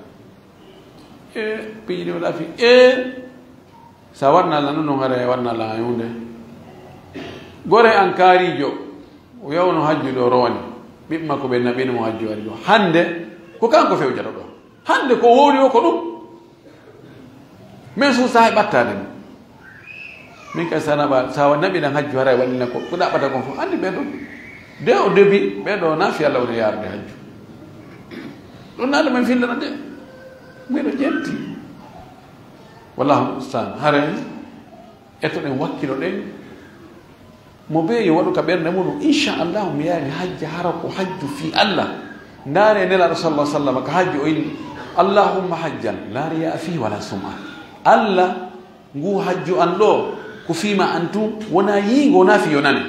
[SPEAKER 3] piiji ɗi waɗa fi sa waɗna lan ɗum no haray waɗna lan a hunde gore an kaarijo o yawno hajju ɗo rowani ɓiɓɓe makko ɓe naɓino mo hajju ari ɗo hande ko kanko fewjata ɗo hande ko woori o ko ɗum min so sahay ɓattade mo min kay sanaɓa sawa naɓiɗan hajju hara waɗina ko ɗaɓɓata kon fof andi ɓeɗo de o debi ɓeɗo naafi Allah woni yarde hajju ɗum naɗo men fillana de miɗo ƴenti wallahu mustan haren ettoɗen wakkilo ɗen mo be yo waɗu ka ɓernde muɗum inchallahu mi yaari hajja hara ko hajju fi Allah ndaare nelaɗo sallah sallam ko hajju o inni allahumma hajjan la riya fi wala suma Allah ngu hajju an ɗo ko fima an tum wona yiingo wona fi yonane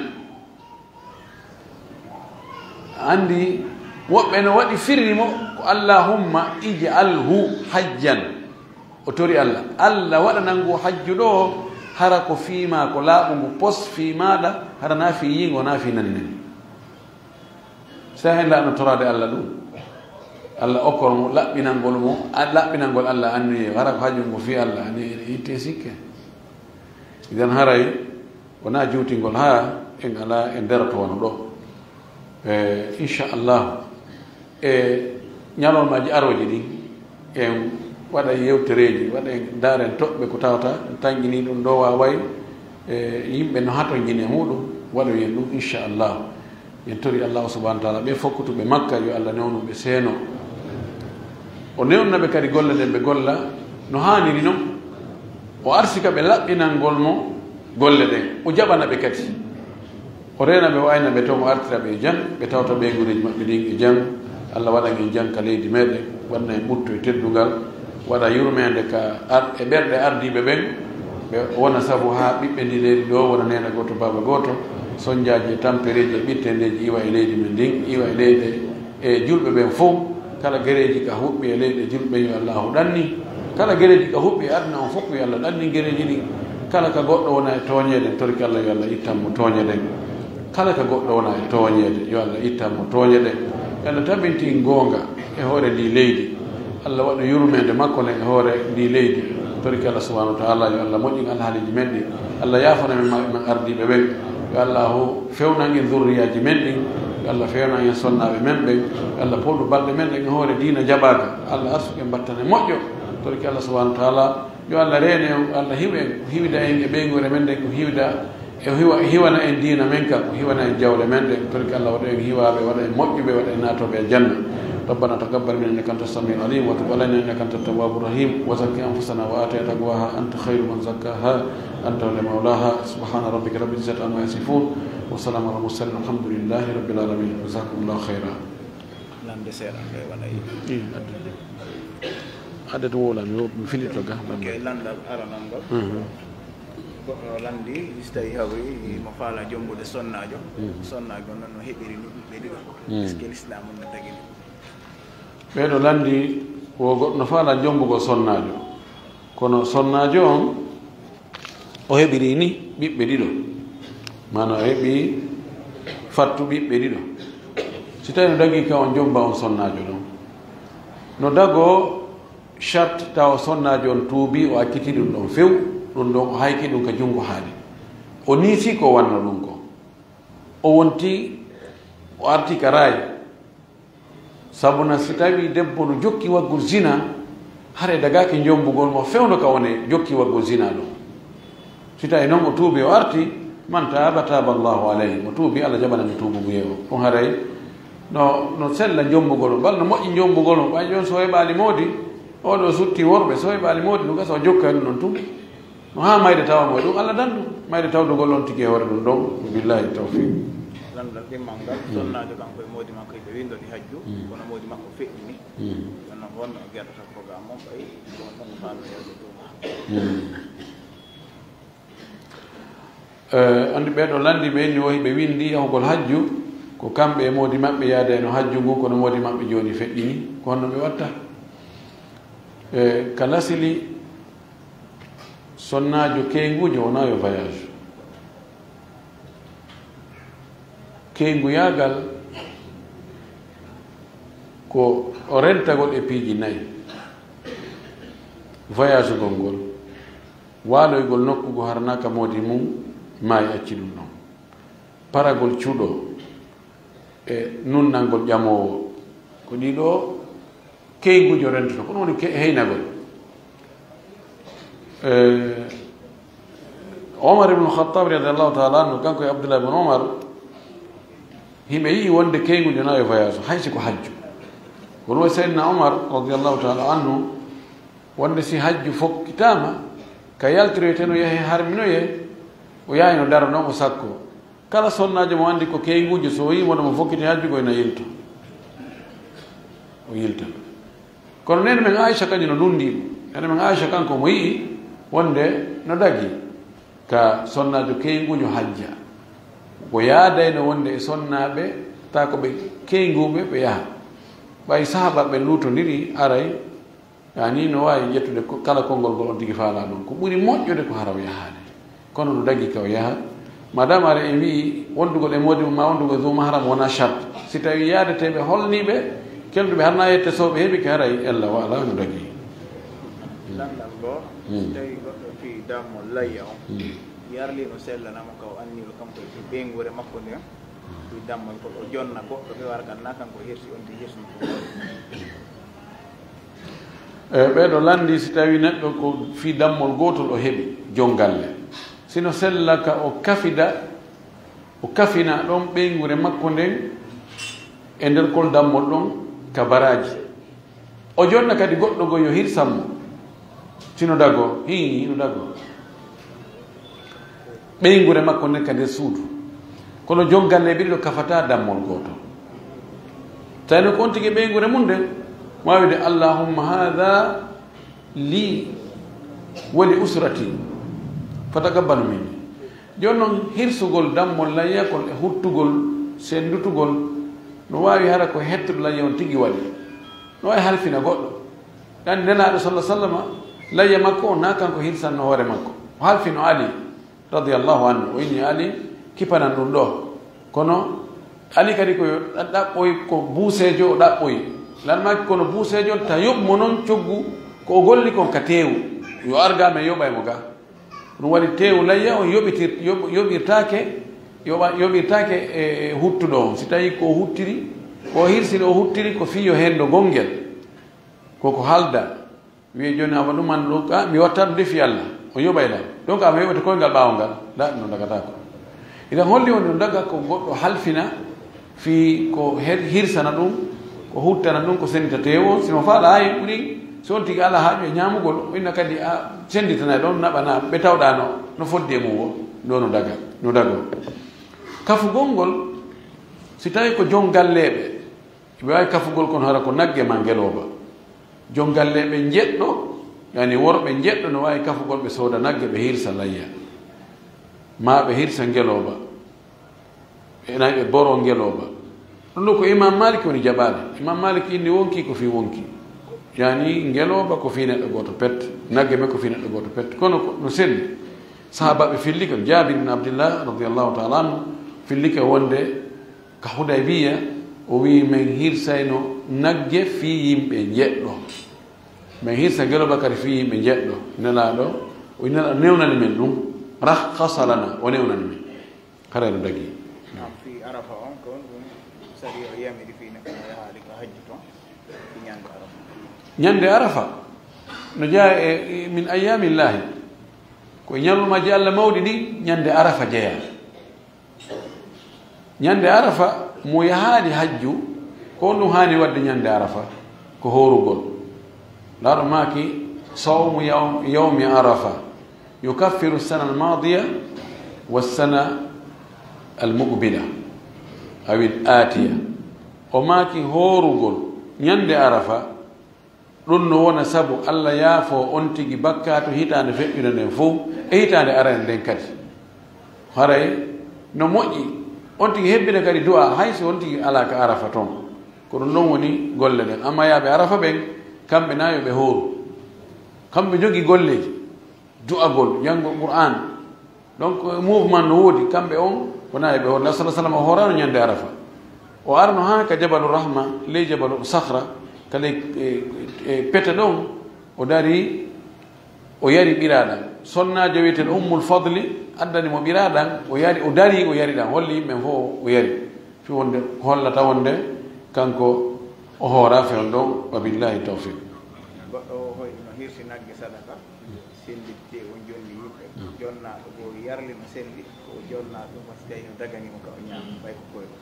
[SPEAKER 3] andi woɓɓe no waɗi firrimo ko allahumma ij'alhu hajjan o tori Allah Allah waɗanango hajju ɗo hara ko fiima ko laaɓugo pos fiimaɗa hara na fi yiingo na fi nani nani sa hen laano torade Allah ɗum Allah okkor mo laɓɓinangol mo laɓɓinangol Allah anniye hara ko hajjungo fi Allah ani itte sikke idan haray wona juutingol ha en ala e nder to wono ɗo inchallahu ñalolmaji aroji ɗin en waɗa yewtereji waɗa daren toɓɓe ko tawata tangini ɗum ɗo waway yimɓe no hato jine muɗum waɗoyen ɗum inchallahu yen tori allahu subahana taala ɓe fokkutuɓe makka yo Allah newnuɓe seeno o newnaɓe kadi golle ɗen ɓe golla no haniri noon o arsika ɓe laɓɓinangol mo golle ɗen o jaɓanaɓe kadi o renaɓe o aynaɓe to mo artiraɓe e jang ɓe tawta ɓe gureji maɓɓe ɗin e jang Allah waɗan en jang ka leydi meɗen waɗna en ɓutto e teddugal waɗa yurmede ka e ɓerɗe ardiɓe ɓen ɓe wona saabu ha ɓiɓɓe ndi leydi ɗo wona nena goto baba goto soñdiaji e tampereji e ɓittendeji iwa e leydi men ndin iwa e leyɗe e julɓe ɓen fof kala guereji ka huɓɓi e leyɗe julɓe yo allahu ɗanni kala guereji ka huɓɓi e aduna on fof yo Allah ɗanni guereji ɗin kala ka goɗɗo wona e toñede torki Allah yo Allah ittanmo toñeɗen kala ka goɗɗo wona e toñede yo Allah ittanmo toñeɗen Allah tabinti gonga e hoore ndi leydi Allah waɗa yurmede makko nen e hoore ndi leydi torki Allah subahanahu wa taala yo Allah moƴƴin alhaaliji men ɗi Allah yafana men ardiɓe ɓen yo allahu fewnan en zurriyaji men ɗin yo Allah fewnan en sonnaɓe men ɓen yo Allah poɗu balɗe men ɗen e hoore dina jaɓaka Allah arsuke battane moƴƴo torki Allah subahanahu wa taala yo Allah reene o Allah hiwida en e ɓeygore men ɗen ko hiwida e hiwana en dina men kam ko hiwana en jawle men ɗen torki Allah waɗa en hiwaɓe waɗa en moƴƴuɓe waɗa en natoɓe e janna ربنا تقبل منا انك انت السميع العليم وتب علينا انك انت التواب الرحيم وزكي انفسنا واتي تقواها انت خير من زكاها انت مولاها سبحان ربك رب العزه عما يصفون وسلام على المرسلين الحمد لله رب العالمين جزاكم الله خيرا عدد ولا من فيلتو غا
[SPEAKER 1] landa aranangal goɗɗo landi istay hawri mo faala jombude sonnajo noon no heɓiri ni ɓe ɗiɗo est ce que l'islam no tagini
[SPEAKER 3] ɓeɗo landi wo goɗɗo no faala jombugo sonnajo kono sonnajo on o heɓiri ni ɓiɓɓe ɗiɗo mana o heɓi fattu ɓiɓɓe ɗiɗo si tawi no dagi ka on jomba on sonnajo ɗon no dago charte taw sonnajo on tuubi o acciti ɗum ɗon few ɗum ɗon o hayki ɗum ka junngo haali o niisi ko wanna ɗum ko o wonti o arti ka raayi sabuna si tawi debbo no jokki waggol zina hare dagaki jombugol mo fewno ka wone jokki waggol zina ɗo si tawi noon o tuubi o arti man taaba taaba allahu alayhi mo tuubi Allah jaɓanami tuubugu yeewo ɗum haray no sella jombugol o bal no moƴƴi jombugol o ɓay joni so heɓali moodi oɗo sutti worɓe so heɓali moodi ɗum gasa o jokkani ɗon tum no ha mayde tawa mo ɗum Allah dandu mayde tawdugol on tigi e hoore ɗum ɗon billahi tawfiq
[SPEAKER 1] landal ɗimmal ngal sonnajo kanko e moodi makko ɓe windoni hajju kono moodi makko feƴƴini ɗon noon wonno o gueɗata programme moom ɓay ɗon ɗon faano yewde duma
[SPEAKER 3] andi ɓeɗo landi ɓe ni wohi ɓe windi yahugol hajju ko kamɓe e moodi maɓɓe yaade no hajju ngu kono moodi maɓɓe joni feƴƴini ko honno ɓe watta ka lasili sonnajo keygujo wona yo voyage keygu yagal ko o rentagol e piiji nayi voyage gol ngol waaloygol nokkugo harnaka moodi mum maayi acci ɗum ɗon paragol cuuɗo e nunnalngol ƴamowo ko ɗiɗo keygujo rentoto ko ɗum woni heynagol Omar ibn Khattab radiallahu taala anhu kanko e Abdullah ibn Omar himɓe yii wonde keygujo nayo voyage haysi ko hajju kono way Seydina Omar radiallahu taala anhu wonde si hajju fokkitama ka yaltiroyte no yahi harminoye o yahi no dara noon o sakko kala sonnajo mo andi ko keygujo so wi wonde mo fokkiti hajju koyna yilto o yilta kono nene men Aisha kañum no nundimo nene men Aisha kanko mo yii wonde no dagi ka sonnajo keygujo hajja ko yaadayno wonde e sonnaɓe ta ko ɓe keyguɓe ɓe yaha ɓay sahaba ɓe lutodiri aray yani no wawi ƴettude kala konngol ngol on tigi faala ɗon ko ɓuri moƴƴude ko haraw yahade kono no dagi ka o yaha madame ara en wi wondugol e modi ma wondugol duma haram wona charte si tawi yaadeteɓe holniɓe kelduɓe harna yette soɓe heeɓi ka haray ella wala no dagi
[SPEAKER 4] landal goo so tawi goɗɗo fi dammo layya on yarlino sellanamo ka o annio kanko e ɓeygure makko nden fi dammol ko o jonna goɗɗo ɓe wara ganna kanko hirsi on ti hirsno ko
[SPEAKER 3] ɓeɗo landi si tawi neɗɗo ko fi dammol gotol o heeɓi jongalle sino sella ka o kafina ɗon ɓeygure makko nden e nder kol dammol ɗon ka baraji o jonna kadi goɗɗo go yo hirsanmo sino dago no dago ɓeygure makko nden ka nder suudu kono jongalle ɓiɗi ɗo kafata dammol goto tawino ko on tigi ɓeygure mum nden wawide allahumma hada li wali usrati fatagabbal minni joni noon hirsugol dammol layyakol e huttugol sendutugol no wawi hara ko hettude layya on tigi waɗi no wawi halfina goɗɗo ɗan nelaɗo sallah sallama layya makko o na kanko hirsanno hoore makko o halfino ali radiallahu anhu o inni ali kipanan ɗum ɗo kono ali kadi ko ɗaɓɓoy ko buusejo o ɗaɓɓoy lanmaki kono buusejo ta yoɓmo noon coggu ko o golli kon ka teewu yo argame yoɓaymo ga ɗum waɗi teewu layya o yoɓirtake e huttuɗo o si tawi ko huttiri ko hirsini o huttiri ko fiyo hendo gongel koko halda wiye joni ama ɗuman ɗo mi watta ɗum defi allah o yoɓayla donc ama yoɓete koyngal ɓawongal da no dagatako idan holli wonde no daga ko goɗɗo halfina fi ko hirsana ɗum ko huttana ɗum ko sendita tewo sino faala hayi ɓuuri so on tigi ala haaju e ñamugol o inna kadi a senditana ɗon naɓana ɓe tawɗa no foddi e mum o ɗo no dago kafugol ngol si tawi ko jongalleɓe ɓe wawi kafugol kono hara ko nagge ma ngeloba jongalleɓe jeɗɗo yani worɓe jeɗɗo no wawi kafugol ɓe sooda nagge ɓe hirsa layya ma ɓe hirsa ngeloba enayi ɓe boro ngeloba ɗum ɗo ko imam malik woni jaɓade imam malik inni wonki ko fi wonki yani ngeloba ko fi neɗɗo goto pet nagge me ko fi neɗɗo goto pet kono no selli sahabaɓe filli ko jabir ibn abdillah radiallahu taala anhu filli ke wonde ka Hudaybiya o wi min hirsayno nagge fi yimɓe jeɗɗo min hirsa ngeloba kadi fi yimɓe jeɗɗo nelaɗo o nela newnani men ɗum rahkasa lana o newnani men harayno dagi
[SPEAKER 4] fi arafa on ko ɗum sari o yamiri fi neɗɗo no yahaali ko hajji toon fi ñande arafa
[SPEAKER 3] ñande arafa no jeeya e min ayamillahi koye ñallumaji allah mawɗi ɗi ñande arafa jeeya ñande arafa mo yahaali hajju ko on ɗum haani wadde ñande arafa ko horugol laaɗo maaki sawmu yawmi arafa yukaffiru sana almadiya wassana almuqbila awi atiya o maaki horugol ñande arafa ɗum no wona sabu allah yaafo on tigi bakkato hitande feƴƴude nden fof e hitande arane nden kadi haray no moƴƴi on tigi hebbine kadi du'a hayso on tigi ala ka arafa toon ko ɗum ɗon woni golle ɗen amma yaaɓe arafa ɓen kamɓe nayoɓe hooru kamɓe jogui golleji du'agol janggo qur'an donc mouvement no woodi kamɓe on ko nayoɓe hooru nabi sallam o horano ñande arafa o arno ha ka jabalu rahma ley jabalu sahra kala pete ɗon o dari o yari ɓiraɗam sonnajo wiyeteɗo ummul fadli addani mo ɓiraɗam o yari o dari o yari ɗam holli yimɓen fof o yari fi wonde hollata wonde kanko o hoora fewn ɗon wa billahi tawfiq.
[SPEAKER 4] goɗɗo o hoy no hirsi nagge sadaka sellitte o jonni yimɓe jonnaɗo ko yarli no selli o jonnaɗo ɗum par ce que tawi no daganimo ka o ñaama ɓay ko koyɗo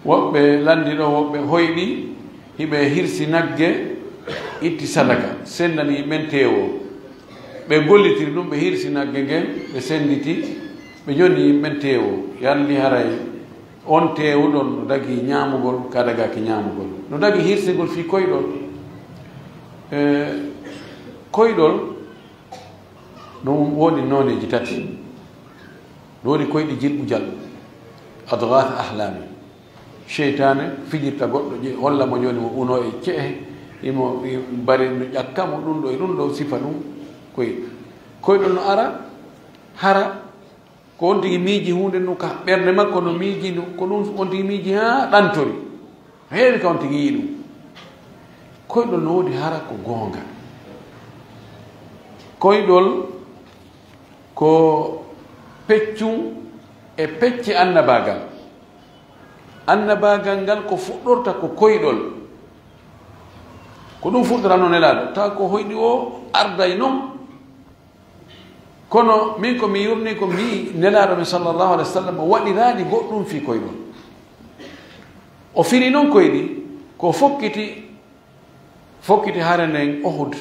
[SPEAKER 3] woɓɓe landi ɗo woɓɓe hoyɗi hiɓe hirsi nagge itti sadaka sendani men tewo ɓe gollitiri ɗum ɓe hirsi nagge ngen ɓe senditi ɓe jonni men tewo yalli haray on tewuɗon no dagi ñamugol ka dagaki ñamugol no dagi hirsigol fi koyɗol koyɗol ɗum woodi noneji tati ɗo woodi koyɗi jilɓu jalɓu adgat ahlami cheytane fijirta goɗɗo holla mo joni mo uno e ceehe imo bari no ƴakkamo ɗum ɗo e ɗum ɗo sifa ɗum koyɗol no ara hara ko on tigi miiji hunde nu ka ɓernde makko no miiji ɗum ko ɗum on tigi miiji ha ɗantori heewi ka on tigi yii ɗum koyɗol no woodi hara ko goonga koyɗol ko peccum e pecce annabagal annabagal ngal ko fuɗɗorta ko koyɗol ko ɗum fuɗɗora noon elaɗo taw ko hoyɗi o arday noon kono min ko mi yurni ko mbi nelaɗo men sallllahu alih wa sallam waɗirani goɗɗum fi koyɗol o firi noon koyɗi ko fokkiti hare nden Uhud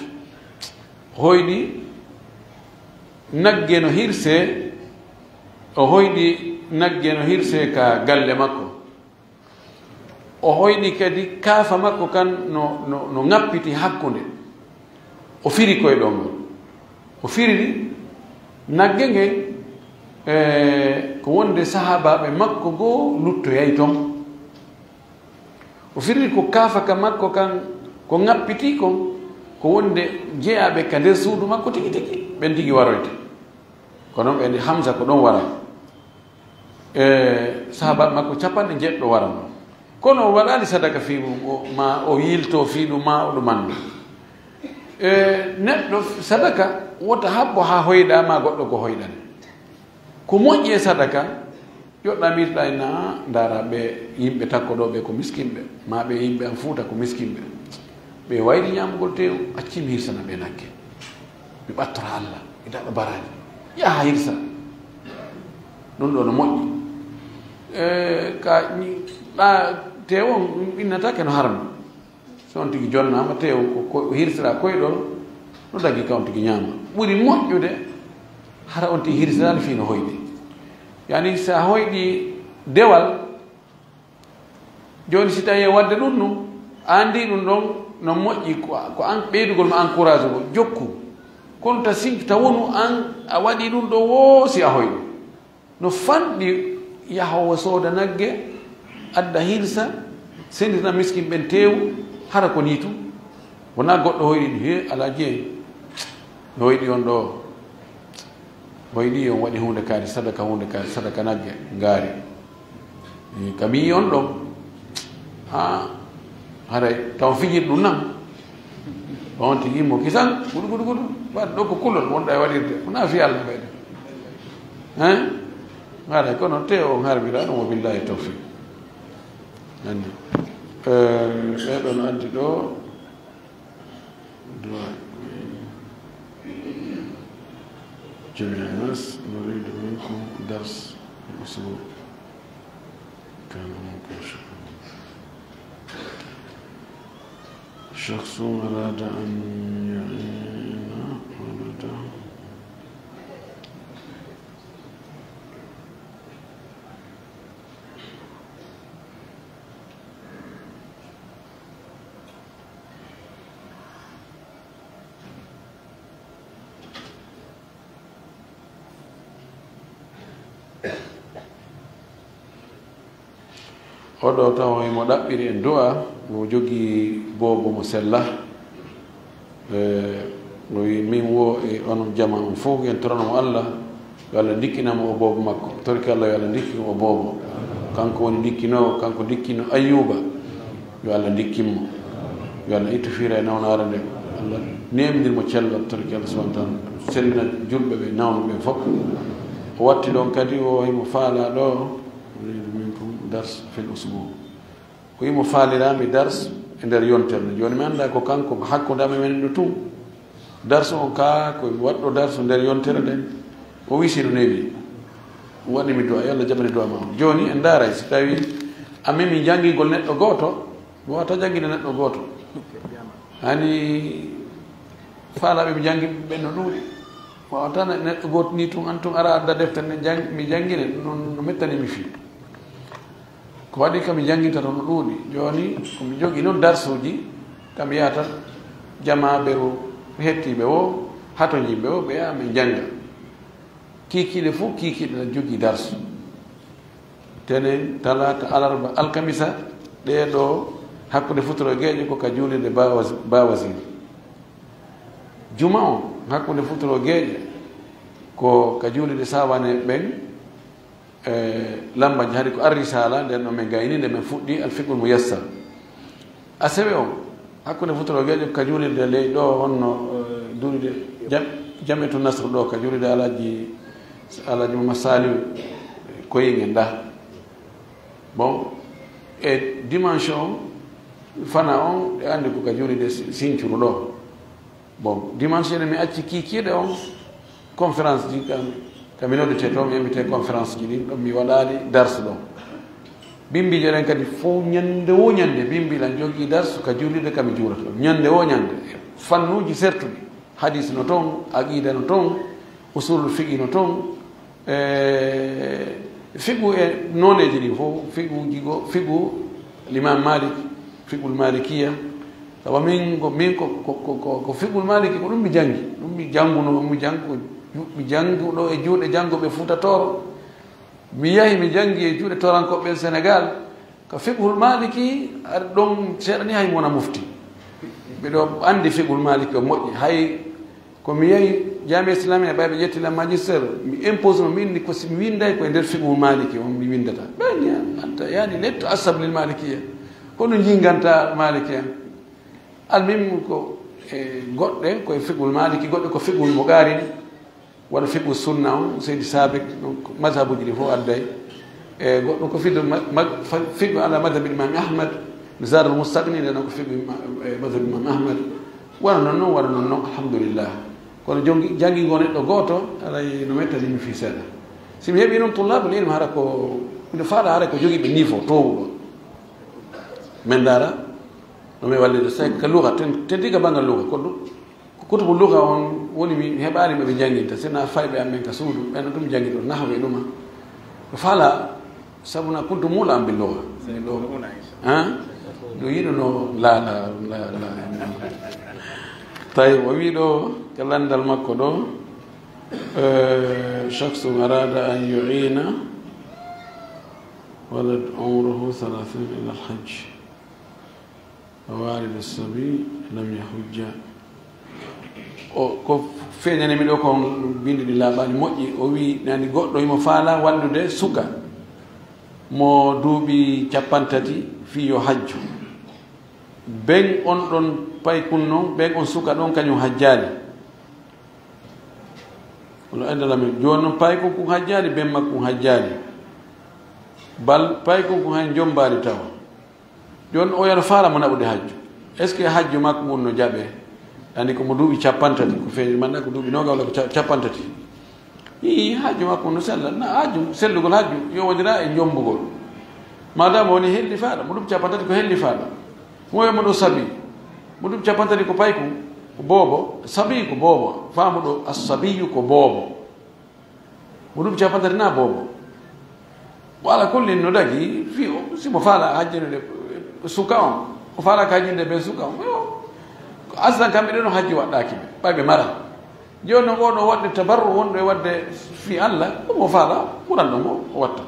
[SPEAKER 3] hoyɗi nagge no hirse o hoyɗi nagge no hirse ka galle makko o hoyɗi kadi kaafa makko kan no ŋappiti hakkunde o firi koyɗol ngol o firiri nagge nge ko wonde sahabaɓe makko goo luttoyay toon o firiri ko kaafa ka makko kan ko ŋappiti kon ko wonde jeeyaɓe ka nder suudu makko tigi tigi ɓen tigi waroyte kono ɓe Hamsa ko ɗon wara sahabaɓe makko capanɗe jeɗɗo waranno kono o waɗani sadaka fiiɗum ma o yilto fiiɗum ma o ɗumanno neɗɗo sadaka wota habbo ha hoyɗa ma goɗɗo ko hoyɗani ko moƴƴi e sadaka yoɗɗa mirɗa na dara ɓe yimɓe takkoɗoɓe ko miskinɓe ma ɓe yimɓe an fuuta ko miskinɓe ɓe wayri ñamugol tew accimi hirsana ɓe nagge mi ɓattora Allah mi daɗɗo baraji yaha hirsa ɗum ɗo no moƴƴi ka ɗa tew on innatake no harmi so on tigi jonnama tew ko hirsira koyɗol no dagi ka on tigi ñaama ɓuri moƴƴude hara on tigi hirsirani fi no hoyɗi yani sa hoyɗi dewal joni si tawi wadde ɗum nu andi ɗum ɗon no moƴƴi ko an ɓeydugol mo encourage go jokku kono ta sinkta wonu an a waɗi ɗum ɗo woosi a hoyɗi no fanɗi yahowo sooda nagge adda hirsa sendita miskin ɓen tew hara ko ni tu wona goɗɗo hoyɗi he ala jeeyi no hoyɗi on ɗo hoyɗi on waɗi hunde kaari sadaka nagge ngaari kami on ɗon ha haray taw fijir ɗum nan on tigi mo kisan guɗu waɗ ɗo ko kulol wonɗa e waɗirde wona fi Allah ɓeyde haray kono te on harbira ɗum o billahi tawfiq andi ɓeɗon addi ɗo جميع الناس نريد منكم درس الأسبوع كان ممكن شخص أراد أن يعين ولده oɗo taw mo ɗaɓɓiri en du'a mo jogii boobo mo sella o wi min wo e onon jama on fof en toranomo Allah yo Allah dikkinamo o boobo makko torki Allah yo Allah dikkimo o boobo kanko woni dikkinowo kanko dikkino Ayyuba yo Allah dikkinmo yo Allah ittu fiira e nawnare nde Allah nemdirmo cellal torki Allah subahana taala sellina julɓe ɓe nawno ɓe fof o watti ɗon kadi o wimo faala ɗo dars fil usbu ko yimo faalirami dars nder yontere nde joni mi annda ko kanko hakkude amen men ɗo tum darsu on ka ko waɗɗo darsu nder yontere nden o wi siɗo newi waɗimi duwa yo Allah jaɓani duwa ma on joni en daaray so tawi amin mi janngigol neɗɗo gooto mi wawata janngide neɗɗo gooto hani faalaɓe mi janngi ɓe no ɗuuɗi wawata neɗɗo gooto ni tun an tun ara adda deftere nde mi janngine no mettani mi fii ko waɗi kam mi janngita to no ɗuuɗi joni komi jogii noon darsuji kam yahata jamaɓe o hettiɓe o hatoñiɓe o ɓe yaha min jannga kikiɗe fof kikiɗe ne jogii darsu tenen talata alarba alkamisa ɗeɗo hakkude futuro gueeƴe ko ka juulide bawasir juma o hakkude futuro gueeƴe ko ka juulide sawane ɓen lambaji haade ko arrisala nden ɗo min gaynide min fuɗɗi alfiqul muyassar asewe o hakkude futuro gueeƴe ko ka juulide ley ɗo honno duulide jametu nasre ɗo ka juulide alaji Mama Saliou koyinge nda bon e dimanche on fana on e andi ko ka juulide Sinthiou ɗo bon dimanche ene mi acci kikiɗe on conférence ji kami noddete to mi invité conférence ji ɗin ɗon mi waɗali darse ɗo bimbijo ɗen kadi fof ñande wo ñande bimbilan jogui darse ka juulide kami juurato ñande wo ñande fannuji sertuɗi hadis no toon aqida no toon usulul fiqi no toon fiqu e noneji ɗi fof fiquji go fiqu l'imam malik fiqul malikiya sabu min ko fiqul maliki ko ɗum mi jangi ɗum mi janguno mi janguɗo e juuɗe janguɓe fuutatoro mi yahi mi jangi e juuɗe torankoɓe sénégal ko fiqhul maliki aɗa ɗon seeɗa ni hay mona mufti mbiɗo andi fiqhul maliki o moƴƴi hay komi yehi jami islami e ɓayɓe ƴettila magistére mi impose no mi indi ko si mi winday koye nder fiqhul maliki on mi windata ɓeni anta yani letto asablil malikiya hono jinganta maliki en almim ko e goɗɗe koye fiqhul maliki goɗɗe ko fiqhul mo garini waɗa fiqhu sunna on seydi sabik mazhabuji ɗi fof adday e goɗɗum ko fiqhu ala madhabi imam ahmad misar mustagni ndena ko fiqhu madhabi imam ahmad wona noon noon alhamdulillah kono janggingo neɗɗo gooto alay no mettanimi fi seeɗa simi heeɓi noon tullabul ilm hara ko mbiɗo faaɗa hara ko jogiiɓe niveau towuɗo min dara nomi wallide sek ka luga tentiga bangal luga ko kutubu luga on woni mi heɓani ɓeɓe janginta sina fayɓe amen ka suudu ɓeno ɗum jangito nahwe ɗuma ko faala sabuna kuntu muula am bil luga ɗo yiɗono laala tawi o wi ɗo ke landal makko ɗo shakhsu arada an yu'ina walad umruhu 30 ila alhajj ووالد الصبي لم يحج ko feeñanemi ɗo ko bindi ɗi laaɓani moƴƴi o wi nani goɗɗo imo faala wallude suka mo duuɓi 30 fi yo hajju ɓen on ɗon paykun noon ɓen on suka ɗon kañum hajjali wala endalamin joni noon paykon kun hajjali ɓen makkum hajjali bal paykon kun hay jombali tawa joni o yana faala mo naɓude hajju est ce que hajju makko mum no jaɓe andi komo duuɓi 30 ko feewi manɗa ko duuɓi noga walla ko 30 i hajju makko no sella na hajju sellugol hajju yo wodira e jombugol madame woni helli faaɗa mo ɗum 30 ko helli faaɗa moyomo ɗo sabi mo ɗum 30 ko payku ko boobo sabi ko boobo faamuɗo assabiyu ko boobo mo ɗum 30 na boobo mo ala kollin no dagi fi simo faala hajjinude suka on o faala ka hajjinde ɓe suka on ko aslan kamɓe ɗe no hajji waɗɗaki ɓe ɓayɓe mara joni noon oɗo waɗde tabarru wonɗo e wadde fi allah ɗum o faala ɓuranɗo mo o watta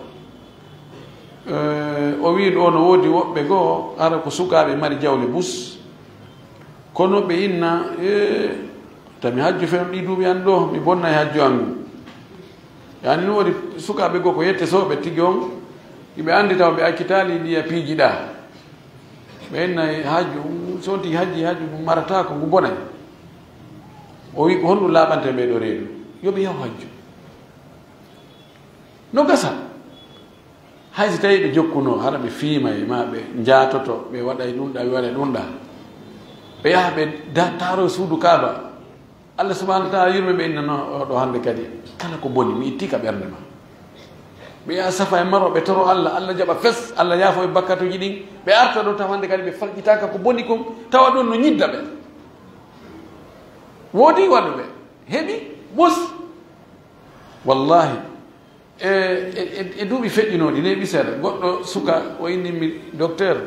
[SPEAKER 3] o wi ɗo no woodi woɓɓe goo ara ko sukaɓe mari jawle bus kono ɓe inna tami hajju fen ɗi duuɓi an ɗo mi bonna e hajju an ngu yani no woodi sukaɓe goo ko yette soɓe tigi on iɓe andi taw ɓe akkitali ɗiya piijiɗa ɓe inna hajju so tigi hajji ngu marata ko ngu bonay o wi ko honɗum laaɓante ɓeɗo reedu yoɓe yaw hajju no gasa haysi tawi ɓe jokkuno hara ɓe fiima e ma ɓe jaatoto ɓe waɗa e ɗumɗa ɓe waɗa e ɗumɗa ɓe yaha ɓe taro e suudu kaaba Allah subhanahu wa taala yurɓe ɓe innano ɗo hannde kadi kala ko boni mi itti ka ɓernde ma ɓe yaha safa e maro ɓe toro Allah jaɓa fes Allah yaafo e bakkatuji ɗin ɓe arta ɗo taw hannde kadi ɓe falƴitaka ko boni kon tawa ɗon no ñidda ɓe woodi waɗuɓe heɓi ɓos wallahi e duuɓi feƴƴinoɗi neeɓi seeɗa goɗɗo suka o innimi docteur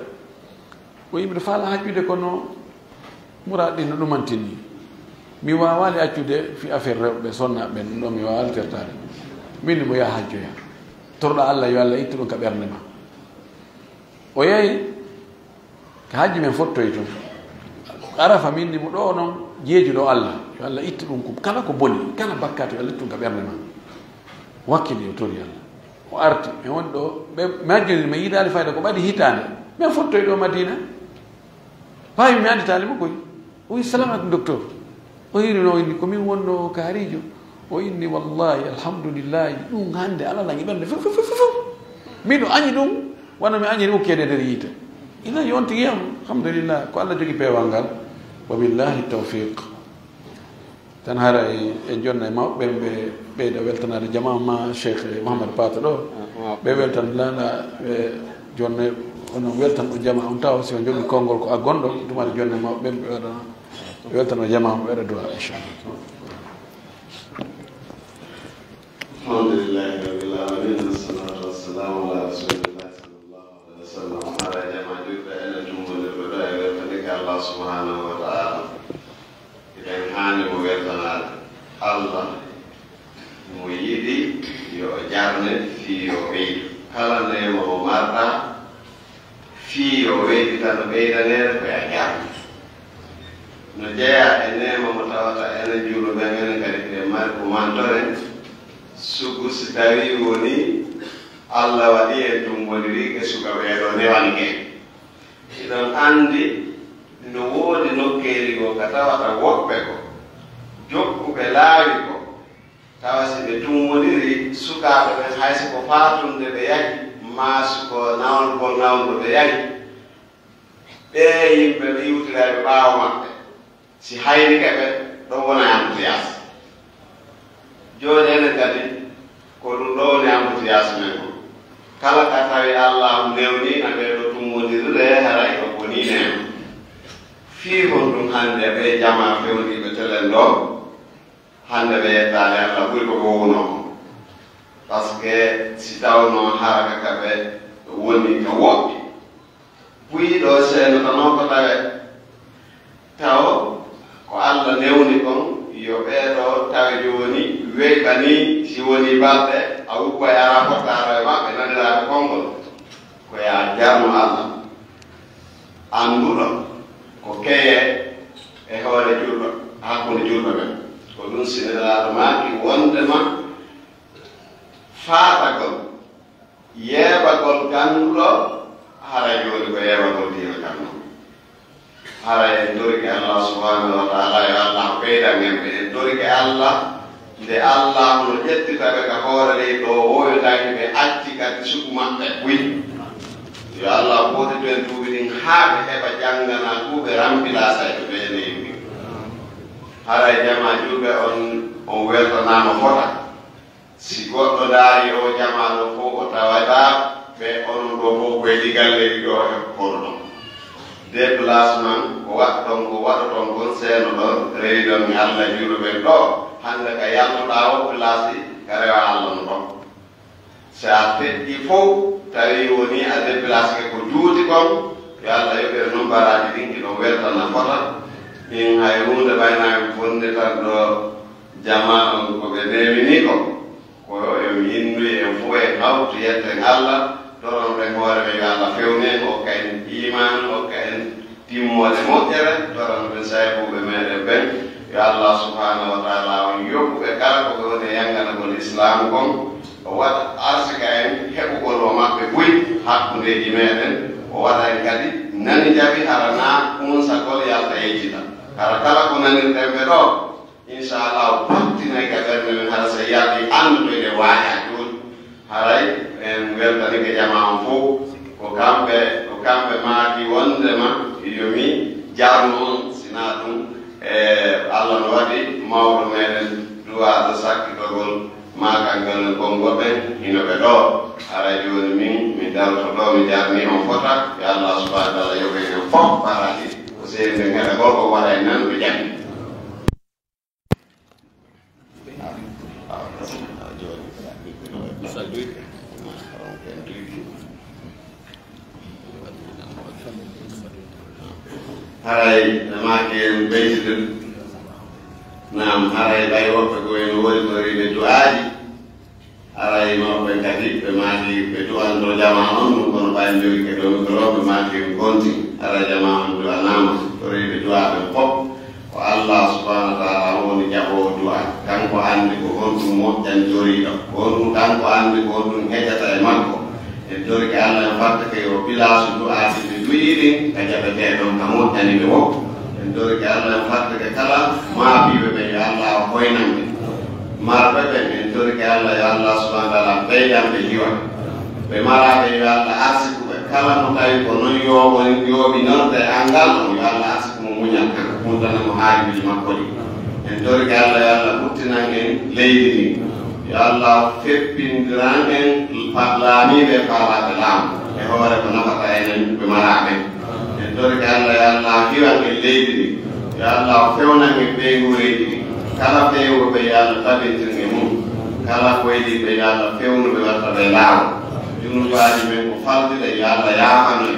[SPEAKER 3] o yimɓe faala haccude kono muraɗi no ɗumantinni mi wawali accude fi affaire rewɓe sonnaɓe ɗum ɗo mi wawali tertade minni mo yaha hajjoya torɗo Allah yo Allah itta ɗum ka ɓernde ma o yeeyi ko hajji men fottoy toon arafa minni mo ɗo noon jeejuɗo Allah yo Allah itta ɗum ko kala ko boni kala bakkate yo Allah itta ɗum ka ɓernde ma wakkili o tori Allah o arti mi woni ɗo ɓe majjoni mi yiiɗali fayda ko ɓaɗi hitande min fottoy ɗo Madina pawi mi anditali mo koy o wi salamu aleykum docteur o hirino o inni komin wonno kaarijo o inni wallahi alhamdulillahi ɗum hannde ala langi ɓernde fof miɗo añi ɗum wona mi añiri ukkede nder yiite ina yontigiyam alhamdulillah ko Allah jogui peewal ngal wa billahi tawfiq tan hara e jonna e mawɓe ɓe ɓeyda weltanade jama ma cheikh Mouhamadou Pata ɗo ɓe weltan lala ɓe jonne onon weltan ɗo jama on tawa si o jogui konngol ko a gonɗo tumade jonne mawɓe ɓe waɗana ɓe weltano jama mo ɓeɗa duwa inchallah.
[SPEAKER 5] Alhamdulillahi rabbil alamin wassalatu wassalamu ala rasulillahi sallallahu alaihi wasallam hara jama juɓɓe ene tumbolirɓe ɗo e weltanike Allah subhanahu wa ta'ala eɗen hani mo weltanade Allah mo yiɗi yo jarne fii yo ɓeydu kala nema mo marɗa fii yo weydi tan no ɓeydanede koye a jarne no jeeya e nema mo tawata ene juuɗo ɓen enen kadi ɓe mari ko mantore sugu si tawi woni Allah waɗi en tumboliri ke suka ɓeeɗo newanke iɗon andi no woodi nokkeeri go ka tawata woɓɓe ko jokkuɓe laawi ko tawa si ɓe tummodiri sukaaɓe ɓen haysi ko faatunde ɓe yahi maasu ko nawngol nawgo ɓe yahi ɓe yimɓe ɓe iwtiraɓe ɓaawo maɓɓe si hayri keɓe ɗon wona embouteillage jooni enen kadi ko ɗum ɗo woni embouteillage men ko kala ka tawi Allah newnina ɓeeɗo tummodirde haray ko woni nema fii hon ɗum hannde ɓe jama fewniɓe telen ɗo hannde ɓe yettade Allah ɓuri ko wowno par ce que si tawno haraka kaɓe woni ko woɓɓi ɓuyɗo seeno tano ko tawe taw ko Allah newni kon yo ɓeeɗo tawe joni weyɓani si woni balɗe a wuppa e ara fottaro e maɓɓe naniraɓe konngol ko ya jarno Allah annduɗo ko keye e hoore julɗo hakkunde julɓe ɓen ko ɗum siniraaɗo maaki wondema faatagol yeeɓagol ganduɗo hara joni ko yeeɓagol diina ganduɗo hara en dorike Allah subhanahu wa ta'ala yo Allah ɓeydan en ɓe en dorike Allah nde Allah no ƴettitaɓe ka hoore ley ɗo woyotaki ɓe acci kadi suku maɓɓe ɓuyi yo Allah woodi ten duuɓi ɗin haa ɓe heɓa janngana ɗuuɓe rampilasa e ɓe ɓeyne yimɓe haray jama julɓe on weltanama fota si goɗɗo daari o jamaɗo fof o tawata ɓe onon ɗo fof koye ɗigalleji ɗo e koɗo déplacement ko waɗɗon ko waɗoton kon seeno ɗon rewi ɗon mi Allah juuɗo ɓen ɗo hannde ka yalnoɗa o place ka rewa Allah no ɗon so a feƴƴi fof tawi woni a déplacé ko juuti kon yo Allah yoɓere noon baraji ɗin kiɗon weltana fota min hay hunde ɓaynami fonde tan ɗo jama on ko ɓe newini ko en yinnuyi en fof en hawtu yetten Allah doron ɓen hoore ɓe yo Allah fewnen hokka en iman hokka en timmode moƴƴere doron ɓen saybuɓe meɗen ɓen yo Allah subhanahu wa taala on yokkuɓe kala ko ɓe woni e yanganagol islam kon o waɗa arsika en heɓugol o maɓɓe ɓuyi hakkundeji meɗen o waɗa en kadi nani jaɓi hara na unsagol yalta yejjita hara kala ko nanirɗen ɓe ɗo inchallah o pattinay ka ɓernde men hara so yalɗi andutoyde waaña joni haray en weltanike jama maaki wondema yomi jaarno on sina ɗum Allah no waɗi mawɗo meɗen duwaɗo sakkitogol makangal gongoɓe ino ɓe ɗo ara joni min darto ɗo mi jarni on fota yo Allah subhanahu wa taala yoɓe en fof parati ko seeri nde geɗa gol ko waɗa e nan ɓe jami haray namaki en ɓeytiden nam haray ɓay woɓɓe ko en woritoriɓe du'aaji aray mawɓe kadi ɓe maaki ɓe du'anto jama on ɗum kono ɓayen jogi ke ɗo micro ɓe maaki ɓe gonti ara jama on du'anama toriɓe du'aɓe fof ko Allah subhanahu wa taala woni jaɓowo du'a kanko andi ko honɗum moƴƴantoriɗo ko honɗum kanko andi ko honɗum heƴata e makko en torike Allah en fatta ke o pilasu du'aaji ɓe duyiɗin ka jaɓeteɗon ka moƴƴani ɓe woppo en torike Allah en fatta ke kala maabiɓe ɓe yo Allah o hoynanɓe marɓe ɓe en torike Allah yo Allah subhanahu wa taala ɓeydanɓe liwa ɓe maraɓe yo Allah arsikuɓe kala mo tawi ko non yooɓi norde angal on yo Allah arsiku mo muñal kan mudana mo haajiji makko ɗi en torike Allah yo Allah ɓuttinan en leydi ndi yo Allah feppindiran en laamiɓe faalaɓe laamu e hoore ko nafata enen ɓe maraɓe en torike Allah yo Allah hiwan en leydi ndi yo Allah fewnan en ɓeygureji ɗi kala fewɓe yo Allah tabintirge mum kala koyɗiɓe yo Allah fewnuɓe wattaɓe laamu junubaji men ko faldiɗe yo Allah yaafanoy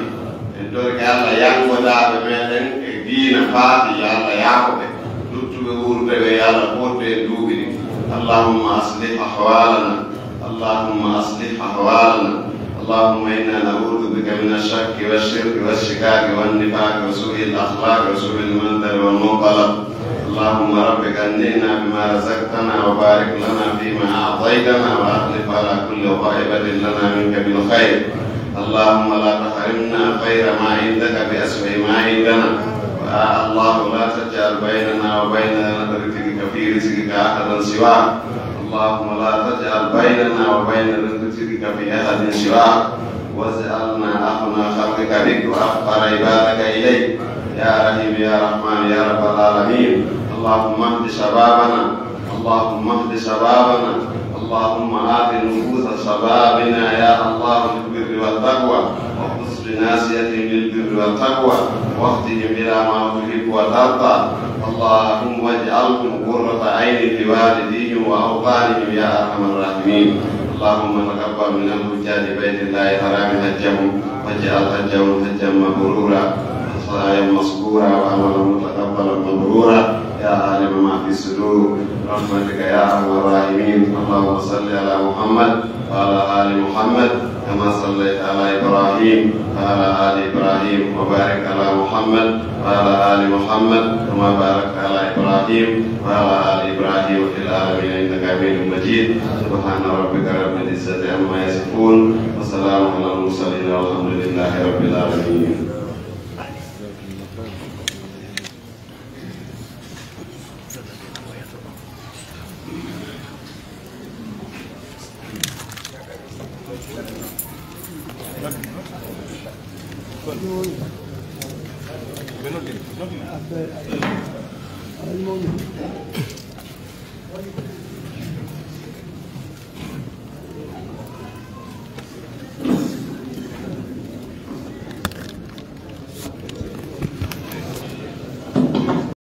[SPEAKER 5] en torike Allah yangodaɓe meɗen e diina faati yo Allah yaafoɓe luttuɓe wurde ɓe yo Allah ɓoddu en duuɓi ɗi اللهم أصلح أحوالنا اللهم أصلح أحوالنا اللهم إنا نعوذ بك من الشك والشرك والشكاك والنفاق وسوء الأخلاق وسوء المنظر والمنقلب اللهم رب كنينا بما رزقتنا وبارك لنا فيما أعطيتنا وأخلف على كل غائبة لنا منك بالخير اللهم لا تحرمنا خير ما عندك بأسوأ ما عندنا الله لا تجعل بيننا وبين رزقك في رزقك أحدا سواك اللهم لا تجعل بيننا وبين رزقك في أحد سواك واجعلنا أغنى خلقك بك وأفقر عبادك إليك يا رحيم يا رحمن يا رب العالمين اللهم اهد شبابنا اللهم اهد شبابنا اللهم آت نفوس شبابنا يا الله بالبر والتقوى وخص بناسيتهم بالبر والتقوى واهدهم إلى ما تحب وترضى اللهم واجعلهم قرة عين لوالديهم وأوطانهم يا أرحم الراحمين اللهم تقبل من الحجاج بيت الله الحرام حجهم واجعل حجهم حجا مبرورا وصلاة مسكورا وعملا متقبلا مبرورا يا عالم ما في الصدور برحمتك يا ارحم الراحمين اللهم صل على محمد وعلى ال محمد كما صليت على ابراهيم وعلى ال ابراهيم وبارك على محمد وعلى ال محمد كما باركت على ابراهيم وعلى ال ابراهيم في العالمين انك حميد مجيد سبحان ربك رب العزه عما يصفون وسلام على المرسلين والحمد لله رب العالمين.
[SPEAKER 6] Benvenuti.